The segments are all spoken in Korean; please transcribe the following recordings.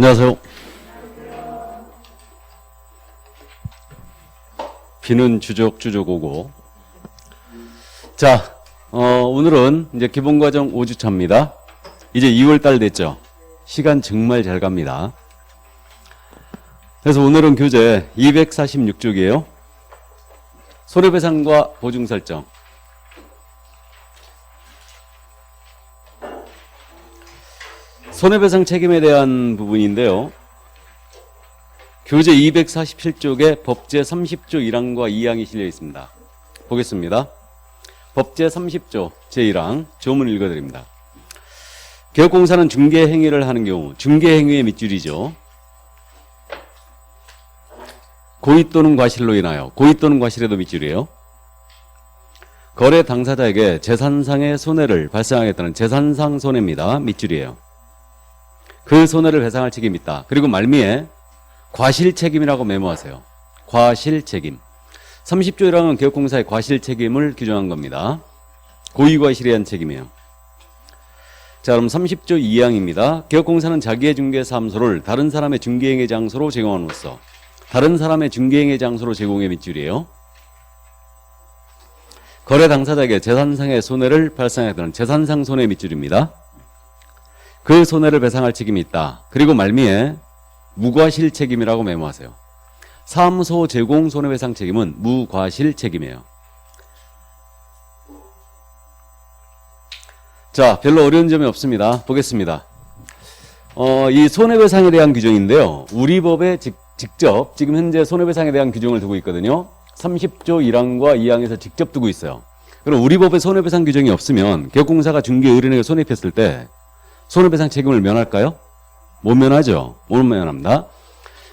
안녕하세요. 비는 주적주적 오고. 자, 오늘은 이제 기본과정 5주차입니다. 이제 2월달 됐죠. 시간 정말 잘 갑니다. 그래서 오늘은 교재 246쪽이에요. 손해배상과 보증설정. 손해배상 책임에 대한 부분인데요. 교재 247쪽에 법제 30조 1항과 2항이 실려 있습니다. 보겠습니다. 법제 30조 제1항 조문 읽어드립니다. 개업공사는 중개행위를 하는 경우 중개행위의 밑줄이죠. 고의 또는 과실로 인하여 고의 또는 과실에도 밑줄이에요. 거래 당사자에게 재산상의 손해를 발생하겠다는 재산상 손해입니다. 밑줄이에요. 그 손해를 배상할 책임이 있다. 그리고 말미에 과실 책임이라고 메모하세요. 과실 책임. 30조 1항은 개업공사의 과실 책임을 규정한 겁니다. 고의 과실에 대한 책임이에요. 자, 그럼 30조 2항입니다. 개업공사는 자기의 중개사무소를 다른 사람의 중개행위 장소로 제공함으로써 다른 사람의 중개행위 장소로 제공의 밑줄이에요. 거래 당사자에게 재산상의 손해를 발생하는 재산상 손해 밑줄입니다. 그 손해를 배상할 책임이 있다. 그리고 말미에 무과실 책임이라고 메모하세요. 사무소 제공 손해배상 책임은 무과실 책임이에요. 자, 별로 어려운 점이 없습니다. 보겠습니다. 이 손해배상에 대한 규정인데요. 우리 법에 직접 지금 현재 손해배상에 대한 규정을 두고 있거든요. 30조 1항과 2항에서 직접 두고 있어요. 그럼 우리 법에 손해배상 규정이 없으면 개업공사가 중개의뢰인에게 손해했을 때 손해배상 책임을 면할까요? 못 면하죠. 못 면합니다.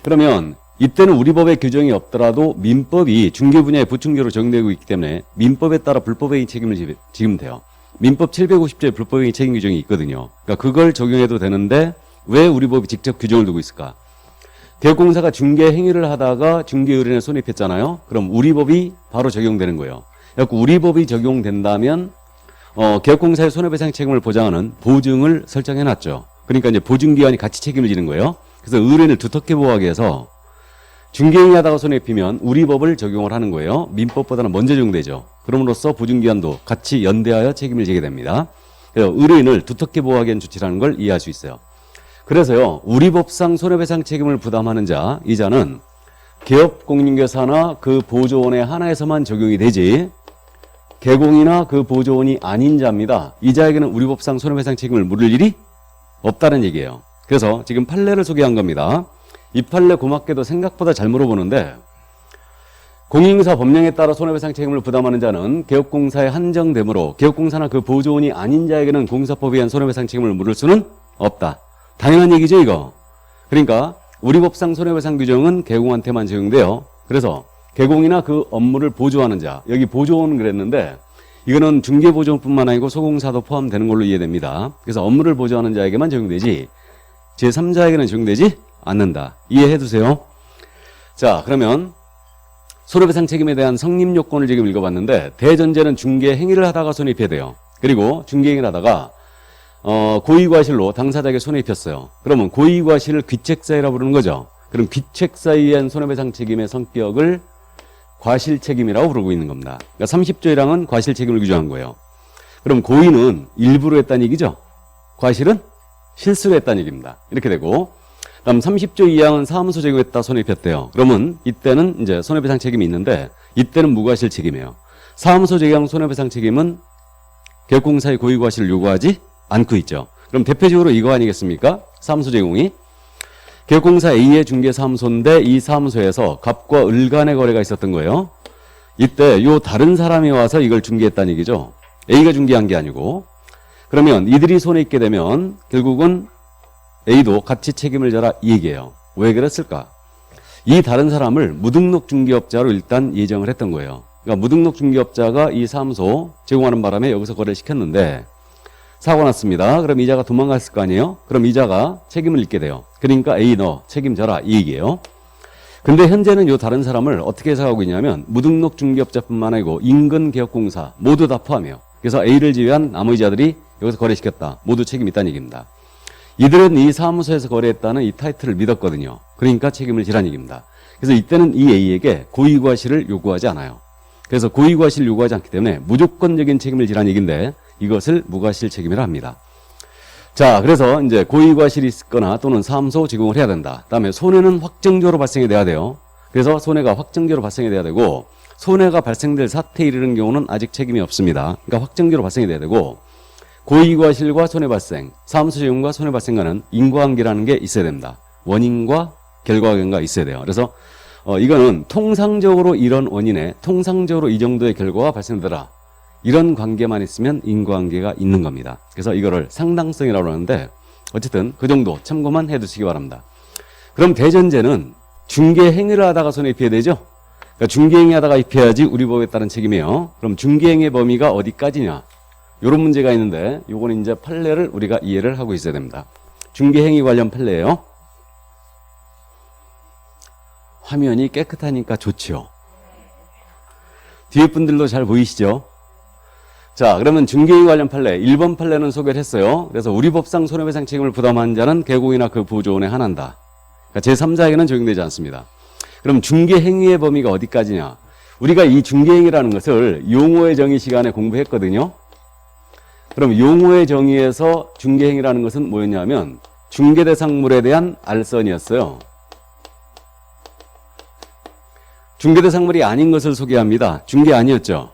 그러면 이때는 우리 법에 규정이 없더라도 민법이 중개 분야의 보충제로 적용되고 있기 때문에 민법에 따라 불법행위 책임을 지면 돼요. 민법 750조에 불법행위 책임 규정이 있거든요. 그러니까 그걸 적용해도 되는데 왜 우리 법이 직접 규정을 두고 있을까? 개업공사가 중개 행위를 하다가 중개의뢰인에 손해했잖아요. 그럼 우리 법이 바로 적용되는 거예요. 그래서 우리 법이 적용된다면 개업공사의 손해배상 책임을 보장하는 보증을 설정해놨죠. 그러니까 이제 보증기관이 같이 책임을 지는 거예요. 그래서 의뢰인을 두텁게 보호하기 위해서 중개행위하다가 손해피면 우리 법을 적용을 하는 거예요. 민법보다는 먼저 적용되죠. 그럼으로써 보증기관도 같이 연대하여 책임을 지게 됩니다. 그래서 의뢰인을 두텁게 보호하기 위한 조치라는 걸 이해할 수 있어요. 그래서요, 우리 법상 손해배상 책임을 부담하는 자, 이 자는 개업공인중개사나 그 보조원의 하나에서만 적용이 되지 개공이나 그 보조원이 아닌 자입니다. 이 자에게는 우리 법상 손해배상 책임을 물을 일이 없다는 얘기예요. 그래서 지금 판례를 소개한 겁니다. 이 판례 고맙게도 생각보다 잘 물어보는데 공인중개사 법령에 따라 손해배상 책임을 부담하는 자는 개업공사에 한정되므로 개업공사나 그 보조원이 아닌 자에게는 공사법에 의한 손해배상 책임을 물을 수는 없다. 당연한 얘기죠, 이거. 그러니까 우리 법상 손해배상 규정은 개공한테만 적용돼요. 그래서 개공이나 그 업무를 보조하는 자, 여기 보조원은 그랬는데 이거는 중개보조원뿐만 아니고 소공사도 포함되는 걸로 이해됩니다. 그래서 업무를 보조하는 자에게만 적용되지 제3자에게는 적용되지 않는다. 이해해 두세요. 자, 그러면 손해배상 책임에 대한 성립 요건을 지금 읽어봤는데 대전제는 중개 행위를 하다가 손해입혀야 돼요. 그리고 중개 행위를 하다가 고의과실로 당사자에게 손해입혔어요. 그러면 고의과실을 귀책사유라고 부르는 거죠. 그럼 귀책사유에 의한 손해배상 책임의 성격을 과실책임이라고 부르고 있는 겁니다. 그러니까 30조 1항은 과실책임을 규정한 거예요. 그럼 고의는 일부러 했다는 얘기죠. 과실은 실수로 했다는 얘기입니다. 이렇게 되고 그다음 30조 2항은 사무소 제공했다 손해입혔대요. 그러면 이때는 이제 손해배상 책임이 있는데 이때는 무과실 책임이에요. 사무소 제공 손해배상 책임은 개업공사의 고의과실을 요구하지 않고 있죠. 그럼 대표적으로 이거 아니겠습니까? 사무소 제공이 개업공사 A의 중개사무소인데 이 사무소에서 갑과 을 간의 거래가 있었던 거예요. 이때 요 다른 사람이 와서 이걸 중개했다는 얘기죠. A가 중개한 게 아니고. 그러면 이들이 손해 있게 되면 결국은 A도 같이 책임을 져라 이 얘기예요. 왜 그랬을까? 이 다른 사람을 무등록 중개업자로 일단 예정을 했던 거예요. 그러니까 무등록 중개업자가 이 사무소 제공하는 바람에 여기서 거래를 시켰는데 사고 났습니다. 그럼 이자가 도망갔을 거 아니에요? 그럼 이자가 책임을 잇게 돼요. 그러니까 A 너 책임져라 이 얘기예요. 근데 현재는 요 다른 사람을 어떻게 해석하고 있냐면 무등록 중개업자뿐만 아니고 인근 개업공사 모두 다 포함해요. 그래서 A를 제외한 나머지 자들이 여기서 거래시켰다. 모두 책임이 있다는 얘기입니다. 이들은 이 사무소에서 거래했다는 이 타이틀을 믿었거든요. 그러니까 책임을 지라는 얘기입니다. 그래서 이때는 이 A에게 고의과실을 요구하지 않아요. 그래서 고의과실을 요구하지 않기 때문에 무조건적인 책임을 지라는 얘기인데 이것을 무과실 책임이라 합니다. 자, 그래서 이제 고의과실이 있거나 또는 사무소 직원을 해야 된다. 그다음에 손해는 확정적으로 발생이 돼야 돼요. 그래서 손해가 확정적으로 발생이 돼야 되고 손해가 발생될 사태에 이르는 경우는 아직 책임이 없습니다. 그러니까 확정적으로 발생이 돼야 되고 고의과실과 손해발생, 사무소 직원과 손해발생과는 인과관계라는 게 있어야 됩니다. 원인과 결과관계가 있어야 돼요. 그래서 이거는 통상적으로 이런 원인에 통상적으로 이 정도의 결과가 발생되더라. 이런 관계만 있으면 인과관계가 있는 겁니다. 그래서 이거를 상당성이라고 하는데 어쨌든 그 정도 참고만 해두시기 바랍니다. 그럼 대전제는 중개행위를 하다가 손해입혀야 되죠? 그러니까 중개행위 하다가 입혀야지 우리 법에 따른 책임이에요. 그럼 중개행위 범위가 어디까지냐? 이런 문제가 있는데 요거는 이제 판례를 우리가 이해를 하고 있어야 됩니다. 중개행위 관련 판례예요. 화면이 깨끗하니까 좋죠. 뒤에 분들도 잘 보이시죠? 자, 그러면 중개행위 관련 판례 1번 판례는 소개를 했어요. 그래서 우리 법상 손해배상 책임을 부담한 자는 개공이나 그 보조원에 한한다. 그러니까 제3자에게는 적용되지 않습니다. 그럼 중개행위의 범위가 어디까지냐? 우리가 이 중개행위라는 것을 용어의 정의 시간에 공부했거든요. 그럼 용어의 정의에서 중개행위라는 것은 뭐였냐면 중개대상물에 대한 알선이었어요. 중개대상물이 아닌 것을 소개합니다. 중개 아니었죠.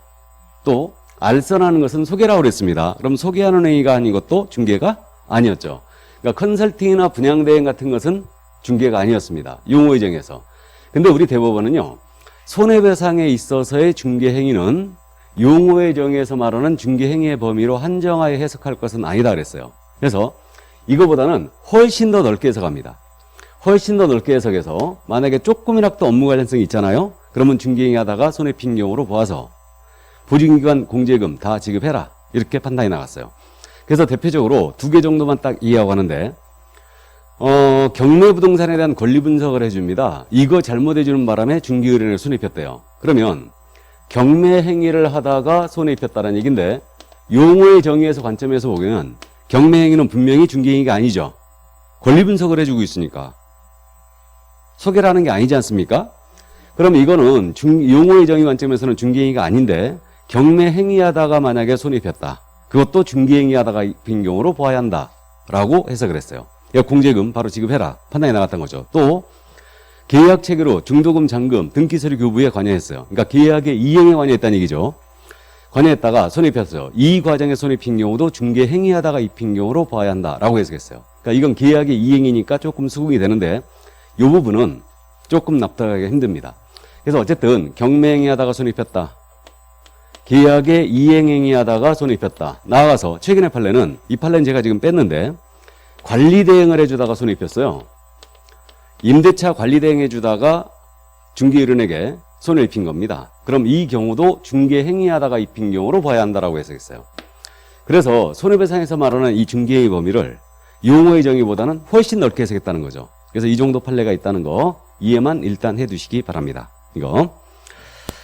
또 알선하는 것은 소개라고 그랬습니다. 그럼 소개하는 행위가 아닌 것도 중개가 아니었죠. 그러니까 컨설팅이나 분양대행 같은 것은 중개가 아니었습니다. 용어의 정의에서. 근데 우리 대법원은요. 손해배상에 있어서의 중개행위는 용어의 정의에서 말하는 중개행위의 범위로 한정하여 해석할 것은 아니다 그랬어요. 그래서 이거보다는 훨씬 더 넓게 해석합니다. 훨씬 더 넓게 해석해서 만약에 조금이라도 업무 관련성이 있잖아요. 그러면 중개행위 하다가 손해핀 경우로 보아서 보증기관 공제금 다 지급해라. 이렇게 판단이 나갔어요. 그래서 대표적으로 2개 정도만 딱 이해하고 하는데 경매부동산에 대한 권리 분석을 해줍니다. 이거 잘못해주는 바람에 중개의뢰인을 손해입혔대요. 그러면 경매 행위를 하다가 손해입혔다는 얘기인데 용어의 정의에서 관점에서 보면 경매 행위는 분명히 중개행위가 아니죠. 권리 분석을 해주고 있으니까 소개를 하는 게 아니지 않습니까? 그럼 이거는 용어의 정의 관점에서는 중개행위가 아닌데 경매 행위하다가 만약에 손해입혔다. 그것도 중개행위 하다가 입힌 경우로 보아야 한다라고 해석을 했어요. 공제금 바로 지급해라. 판단이 나갔던 거죠. 또 계약 체계로 중도금, 잔금, 등기서류 교부에 관여했어요. 그러니까 계약의 이행에 관여했다는 얘기죠. 관여했다가 손해입혔어요. 이 과정에 손해입힌 경우도 중개행위하다가 입힌 경우로 봐야 한다라고 해석했어요. 그러니까 이건 계약의 이행이니까 조금 수긍이 되는데 이 부분은 조금 납득하기가 힘듭니다. 그래서 어쨌든 경매행위하다가 손해입혔다. 계약의 이행행위하다가 손해입혔다. 나아가서 최근의 판례는 이 판례는 제가 지금 뺐는데 관리대행을 해주다가 손해입혔어요. 임대차 관리대행해주다가 중개의뢰인에게 손해를 입힌 겁니다. 그럼 이 경우도 중개행위하다가 입힌 경우로 봐야 한다라고 해석했어요. 그래서 손해배상에서 말하는 이 중개행위 범위를 용어의 정의보다는 훨씬 넓게 해석했다는 거죠. 그래서 이 정도 판례가 있다는 거 이해만 일단 해두시기 바랍니다. 이거.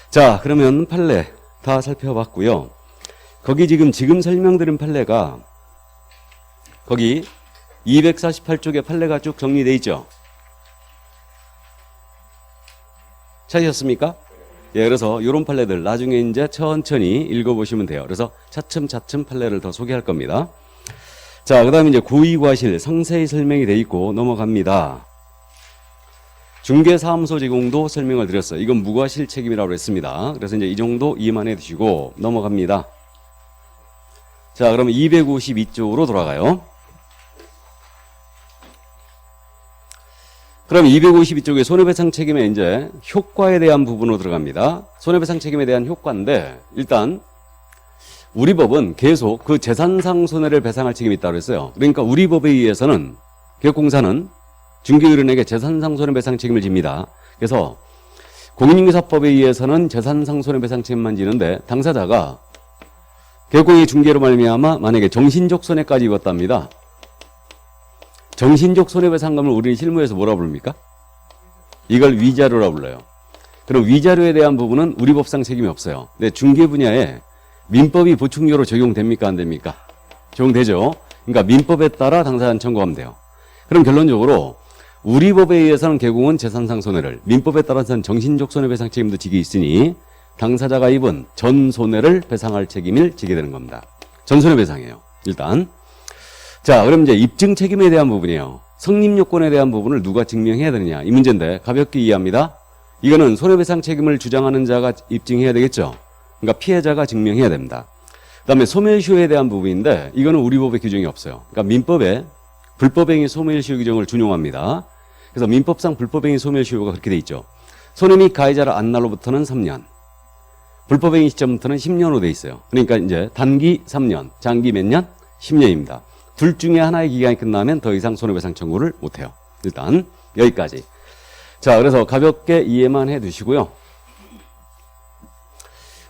자, 그러면 판례 다 살펴봤고요. 거기 지금 설명드린 판례가 거기 248쪽에 판례가 쭉 정리되어 있죠. 찾으셨습니까? 예, 그래서 이런 판례들 나중에 이제 천천히 읽어보시면 돼요. 그래서 차츰차츰 판례를 더 소개할 겁니다. 자, 그 다음에 이제 고의과실 상세히 설명이 돼 있고 넘어갑니다. 중개사무소 제공도 설명을 드렸어요. 이건 무과실 책임이라고 했습니다. 그래서 이제 이 정도 이해만 해 두시고 넘어갑니다. 자, 그러면 252쪽으로 돌아가요. 그럼 252쪽에 손해배상 책임의 이제 효과에 대한 부분으로 들어갑니다. 손해배상 책임에 대한 효과인데 일단 우리 법은 계속 그 재산상 손해를 배상할 책임이 있다고 했어요. 그러니까 우리 법에 의해서는 개혁공사는 중개의뢰인에게 재산상 손해배상 책임을 집니다. 그래서 공인인계사법에 의해서는 재산상 손해배상 책임만 지는데 당사자가 개혁공의 중개로 말미암아 만약에 정신적 손해까지 입었답니다. 정신적 손해배상금을 우리는 실무에서 뭐라 부릅니까? 이걸 위자료라고 불러요. 그럼 위자료에 대한 부분은 우리 법상 책임이 없어요. 근데 중개 분야에 민법이 보충료로 적용됩니까? 안 됩니까? 적용되죠. 그러니까 민법에 따라 당사자는 청구하면 돼요. 그럼 결론적으로 우리 법에 의해서는 개공은 재산상 손해를, 민법에 따라서는 정신적 손해배상 책임도 지게 있으니 당사자가 입은 전 손해를 배상할 책임을 지게 되는 겁니다. 전 손해배상이에요. 일단 자, 그럼 이제 입증 책임에 대한 부분이에요. 성립 요건에 대한 부분을 누가 증명해야 되느냐 이 문제인데 가볍게 이해합니다. 이거는 손해배상 책임을 주장하는 자가 입증해야 되겠죠. 그러니까 피해자가 증명해야 됩니다. 그다음에 소멸시효에 대한 부분인데 이거는 우리 법에 규정이 없어요. 그러니까 민법에 불법행위 소멸시효 규정을 준용합니다. 그래서 민법상 불법행위 소멸시효가 그렇게 돼 있죠. 손해 및 가해자를 안 날로부터는 3년, 불법행위 시점부터는 10년으로 돼 있어요. 그러니까 이제 단기 3년, 장기 몇 년? 10년입니다. 둘 중에 하나의 기간이 끝나면 더 이상 손해배상 청구를 못해요. 일단 여기까지. 자, 그래서 가볍게 이해만 해두시고요.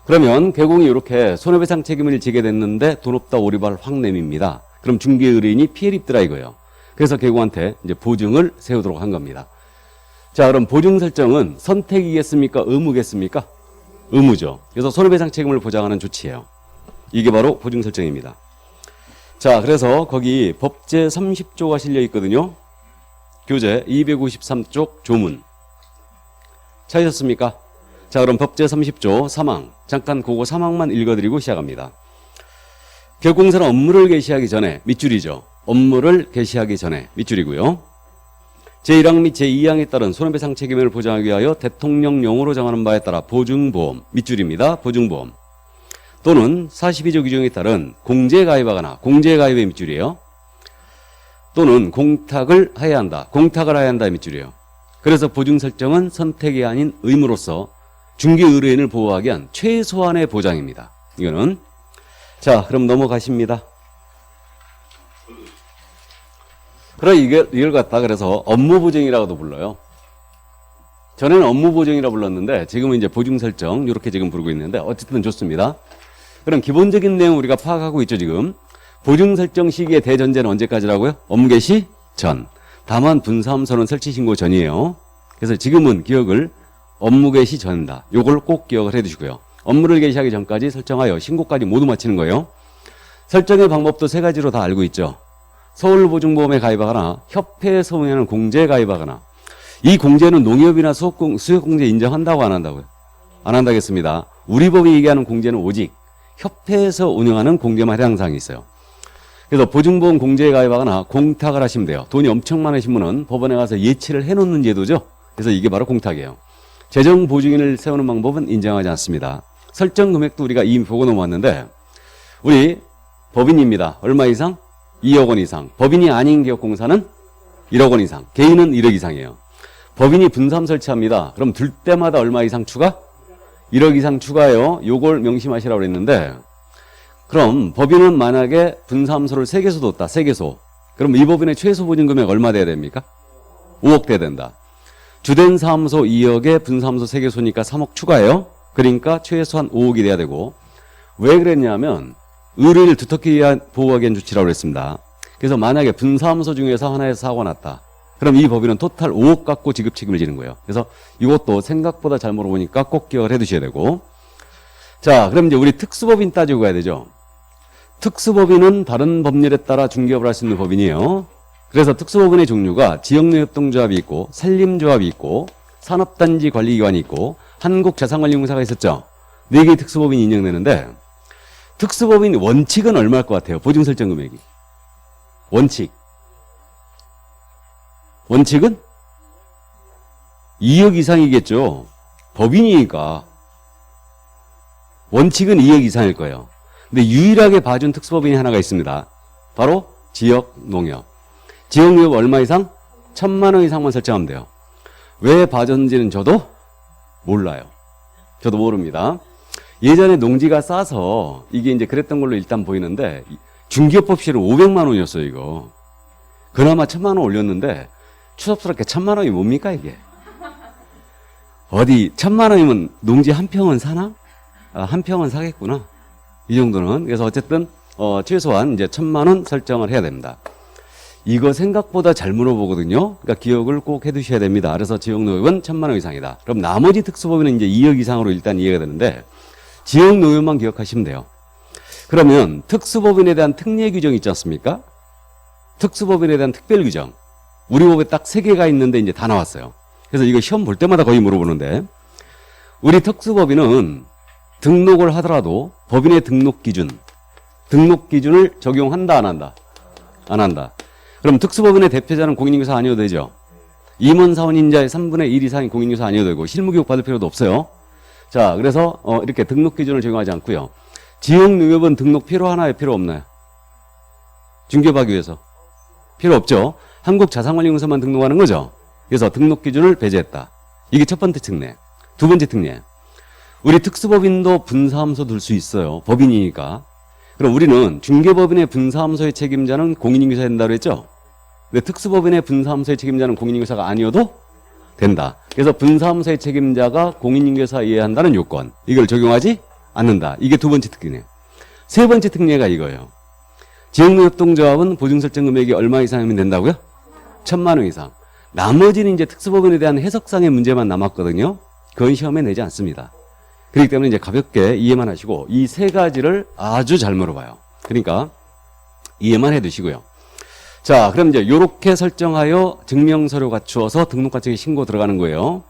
그러면 개공이 이렇게 손해배상 책임을 지게 됐는데 돈 없다 오리발 확 내밉니다. 그럼 중개의뢰인이 피해를 입더라 이거예요. 그래서 개공한테 이제 보증을 세우도록 한 겁니다. 자, 그럼 보증 설정은 선택이겠습니까? 의무겠습니까? 의무죠. 그래서 손해배상 책임을 보장하는 조치예요. 이게 바로 보증 설정입니다. 자, 그래서 거기 법제 30조가 실려 있거든요. 교재 253쪽 조문. 찾으셨습니까? 자, 그럼 법제 30조 3항. 잠깐 그거 3항만 읽어드리고 시작합니다. 개공사는 업무를 개시하기 전에 밑줄이죠. 업무를 개시하기 전에 밑줄이고요. 제1항 및 제2항에 따른 손해배상 책임을 보장하기 위하여 대통령령으로 정하는 바에 따라 보증보험 밑줄입니다. 보증보험 또는 42조 규정에 따른 공제에 가입하거나 공제에 가입의 밑줄이에요. 또는 공탁을 하여야 한다. 공탁을 하여야 한다 밑줄이에요. 그래서 보증 설정은 선택이 아닌 의무로서 중개의뢰인을 보호하기 위한 최소한의 보장입니다. 이거는 자, 그럼 넘어가십니다. 그래 이걸 갖다 그래서 업무보증이라고도 불러요. 전에는 업무보증이라 불렀는데 지금은 이제 보증설정 이렇게 지금 부르고 있는데 어쨌든 좋습니다. 그럼 기본적인 내용 우리가 파악하고 있죠. 지금 보증설정 시기의 대전제는 언제까지라고요? 업무 개시 전. 다만 분사함서는 설치 신고 전이에요. 그래서 지금은 기억을 업무 개시 전이다. 요걸 꼭 기억을 해 두시고요. 업무를 개시하기 전까지 설정하여 신고까지 모두 마치는 거예요. 설정의 방법도 세 가지로 다 알고 있죠. 서울보증보험에 가입하거나 협회에서 운영하는 공제에 가입하거나. 이 공제는 농협이나 수협공제 인정한다고 안 한다고요? 안 한다겠습니다. 우리 법이 얘기하는 공제는 오직 협회에서 운영하는 공제만 해당 사항이 있어요. 그래서 보증보험 공제에 가입하거나 공탁을 하시면 돼요. 돈이 엄청 많으신 분은 법원에 가서 예치를 해놓는 제도죠. 그래서 이게 바로 공탁이에요. 재정 보증인을 세우는 방법은 인정하지 않습니다. 설정 금액도 우리가 이미 보고 넘어왔는데 우리 법인입니다. 얼마 이상? 2억 원 이상. 법인이 아닌 기업공사는 1억 원 이상. 개인은 1억 이상이에요. 법인이 분삼 설치합니다. 그럼 들 때마다 얼마 이상 추가? 1억 이상 추가해요. 요걸 명심하시라고 그랬는데 그럼 법인은 만약에 분사함소를 3개소 뒀다. 3개소. 그럼 이 법인의 최소 보증금액 얼마 돼야 됩니까? 5억 돼야 된다. 주된 사무소 2억에 분사함소 3개소니까 3억 추가해요. 그러니까 최소한 5억이 돼야 되고 왜 그랬냐면 의뢰를 두텁게 보호하기 위한 조치라고 그랬습니다. 그래서 만약에 분사무소 중에서 하나에서 사고가 났다. 그럼 이 법인은 토탈 5억 갖고 지급 책임을 지는 거예요. 그래서 이것도 생각보다 잘 물어보니까 꼭 기억을 해 두셔야 되고 자, 그럼 이제 우리 특수법인 따지고 가야 되죠. 특수법인은 다른 법률에 따라 중개업을 할 수 있는 법인이에요. 그래서 특수법인의 종류가 지역내협동조합이 있고 산림조합이 있고 산업단지 관리기관이 있고 한국자산관리공사가 있었죠. 4개의 특수법인이 인정되는데 특수법인 원칙은 얼마일 것 같아요? 보증 설정 금액이. 원칙은 2억 이상이겠죠. 법인이니까. 원칙은 2억 이상일 거예요. 근데 유일하게 봐준 특수법인이 하나가 있습니다. 바로 지역농협. 지역농협 얼마 이상? 1,000만 원 이상만 설정하면 돼요. 왜 봐줬는지는 저도 몰라요. 저도 모릅니다. 예전에 농지가 싸서 이게 이제 그랬던 걸로 일단 보이는데 중개업법 시에는 500만 원이었어요, 이거. 그나마 1,000만 원 올렸는데 추접스럽게 1,000만 원이 뭡니까, 이게? 어디 1,000만 원이면 농지 한 평은 사나? 아, 한 평은 사겠구나. 이 정도는. 그래서 어쨌든 최소한 이제 1,000만 원 설정을 해야 됩니다. 이거 생각보다 잘 물어보거든요. 그러니까 기억을 꼭 해두셔야 됩니다. 그래서 지역농협은 1,000만 원 이상이다. 그럼 나머지 특수법인은 이제 2억 이상으로 일단 이해가 되는데 지역농협만 기억하시면 돼요. 그러면 특수법인에 대한 특례 규정이 있지 않습니까? 특수법인에 대한 특별 규정. 우리 법에 딱 3개가 있는데 이제 다 나왔어요. 그래서 이거 시험 볼 때마다 거의 물어보는데, 우리 특수법인은 등록을 하더라도 법인의 등록 기준을 적용한다, 안 한다? 안 한다. 그럼 특수법인의 대표자는 공인인증서 아니어도 되죠. 임원사원인자의 3분의 1 이상이 공인인증서 아니어도 되고 실무교육 받을 필요도 없어요. 자, 그래서 이렇게 등록 기준을 적용하지 않고요. 지역농협은 등록 필요하나요? 필요 없나요? 중개하기 위해서 필요 없죠. 한국자산관리공사만 등록하는 거죠. 그래서 등록 기준을 배제했다. 이게 첫 번째 특례. 두 번째 특례. 우리 특수법인도 분사함소 둘 수 있어요. 법인이니까. 그럼 우리는 중개법인의 분사함소의 책임자는 공인인증서야 된다고 했죠. 근데 특수법인의 분사함소의 책임자는 공인인증서가 아니어도 된다. 그래서 분사함소의 책임자가 공인인증서에 한다는 요건, 이걸 적용하지 않는다. 이게 두 번째 특례. 세 번째 특례가 이거예요. 지역농협동조합은 보증설정 금액이 얼마 이상이면 된다고요? 1,000만 원 이상. 나머지는 이제 특수법인에 대한 해석상의 문제만 남았거든요. 그건 시험에 내지 않습니다. 그렇기 때문에 이제 가볍게 이해만 하시고 이 세 가지를 아주 잘 물어봐요. 그러니까 이해만 해두시고요. 자, 그럼 이제 요렇게 설정하여 증명서류 갖추어서 등록관청에 신고 들어가는 거예요.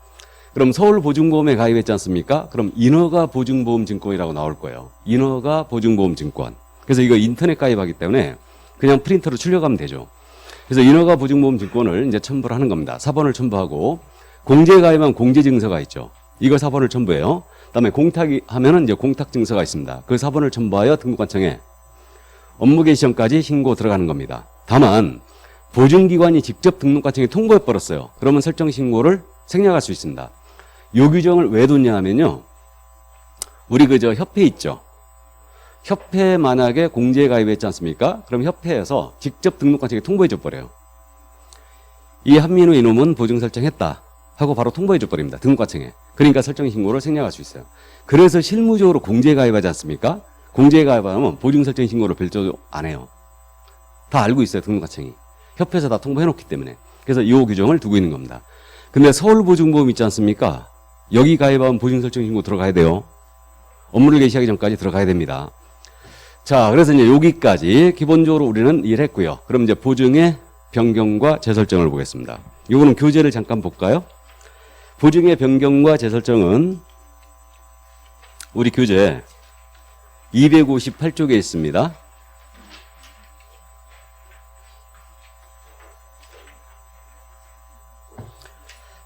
그럼 서울보증보험에 가입했지 않습니까? 그럼 인허가 보증보험증권이라고 나올 거예요. 인허가 보증보험증권. 그래서 이거 인터넷 가입하기 때문에 그냥 프린터로 출력하면 되죠. 그래서 인허가 보증보험증권을 이제 첨부를 하는 겁니다. 4번을 첨부하고, 공제에 가입한 공제증서가 있죠. 이거 4번을 첨부해요. 그다음에 공탁이 하면은 이제 공탁증서가 있습니다. 그 4번을 첨부하여 등록관청에 업무개시 시험까지 신고 들어가는 겁니다. 다만 보증기관이 직접 등록관청에 통보해 버렸어요. 그러면 설정 신고를 생략할 수 있습니다. 요 규정을 왜 뒀냐 하면요, 우리 그저 협회 있죠. 협회에 만약에 공제에 가입했지 않습니까? 그럼 협회에서 직접 등록관청에 통보해 줘 버려요. 이 한민우 이놈은 보증 설정했다 하고 바로 통보해 줘 버립니다. 등록관청에. 그러니까 설정 신고를 생략할 수 있어요. 그래서 실무적으로 공제에 가입하지 않습니까? 공제에 가입하면 보증 설정 신고를 별도로 안 해요. 다 알고 있어요. 등록관청이. 협회에서 다 통보해 놓기 때문에. 그래서 이 규정을 두고 있는 겁니다. 근데 서울보증보험 있지 않습니까? 여기 가입하면 보증 설정 신고 들어가야 돼요. 업무를 개시하기 전까지 들어가야 됩니다. 자, 그래서 이제 여기까지 기본적으로 우리는 이해를 했고요. 그럼 이제 보증의 변경과 재설정을 보겠습니다. 이거는 교재를 잠깐 볼까요? 보증의 변경과 재설정은 우리 교재 258쪽에 있습니다.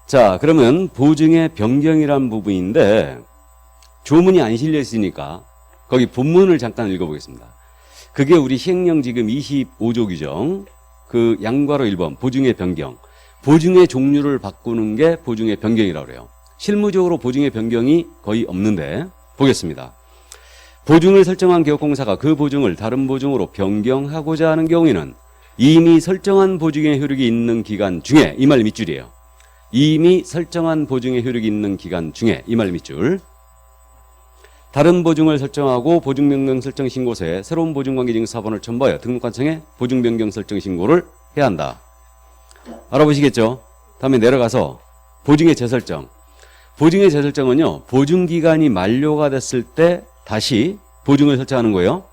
자, 그러면 보증의 변경이란 부분인데 조문이 안 실려 있으니까 거기 본문을 잠깐 읽어보겠습니다. 그게 우리 시행령 지금 25조 규정 그 양괄호 1번 보증의 변경. 보증의 종류를 바꾸는 게 보증의 변경이라고 그래요. 실무적으로 보증의 변경이 거의 없는데 보겠습니다. 보증을 설정한 기업공사가 그 보증을 다른 보증으로 변경하고자 하는 경우에는 이미 설정한 보증의 효력이 있는 기간 중에, 이 말 밑줄이에요. 이미 설정한 보증의 효력이 있는 기간 중에, 이 말 밑줄. 다른 보증을 설정하고 보증변경 설정 신고서에 새로운 보증관계증서 4번을 첨부하여 등록관청에 보증변경 설정 신고를 해야 한다. 알아보시겠죠? 다음에 내려가서 보증의 재설정. 보증의 재설정은요, 보증기간이 만료가 됐을 때 다시 보증을 설정하는 거예요.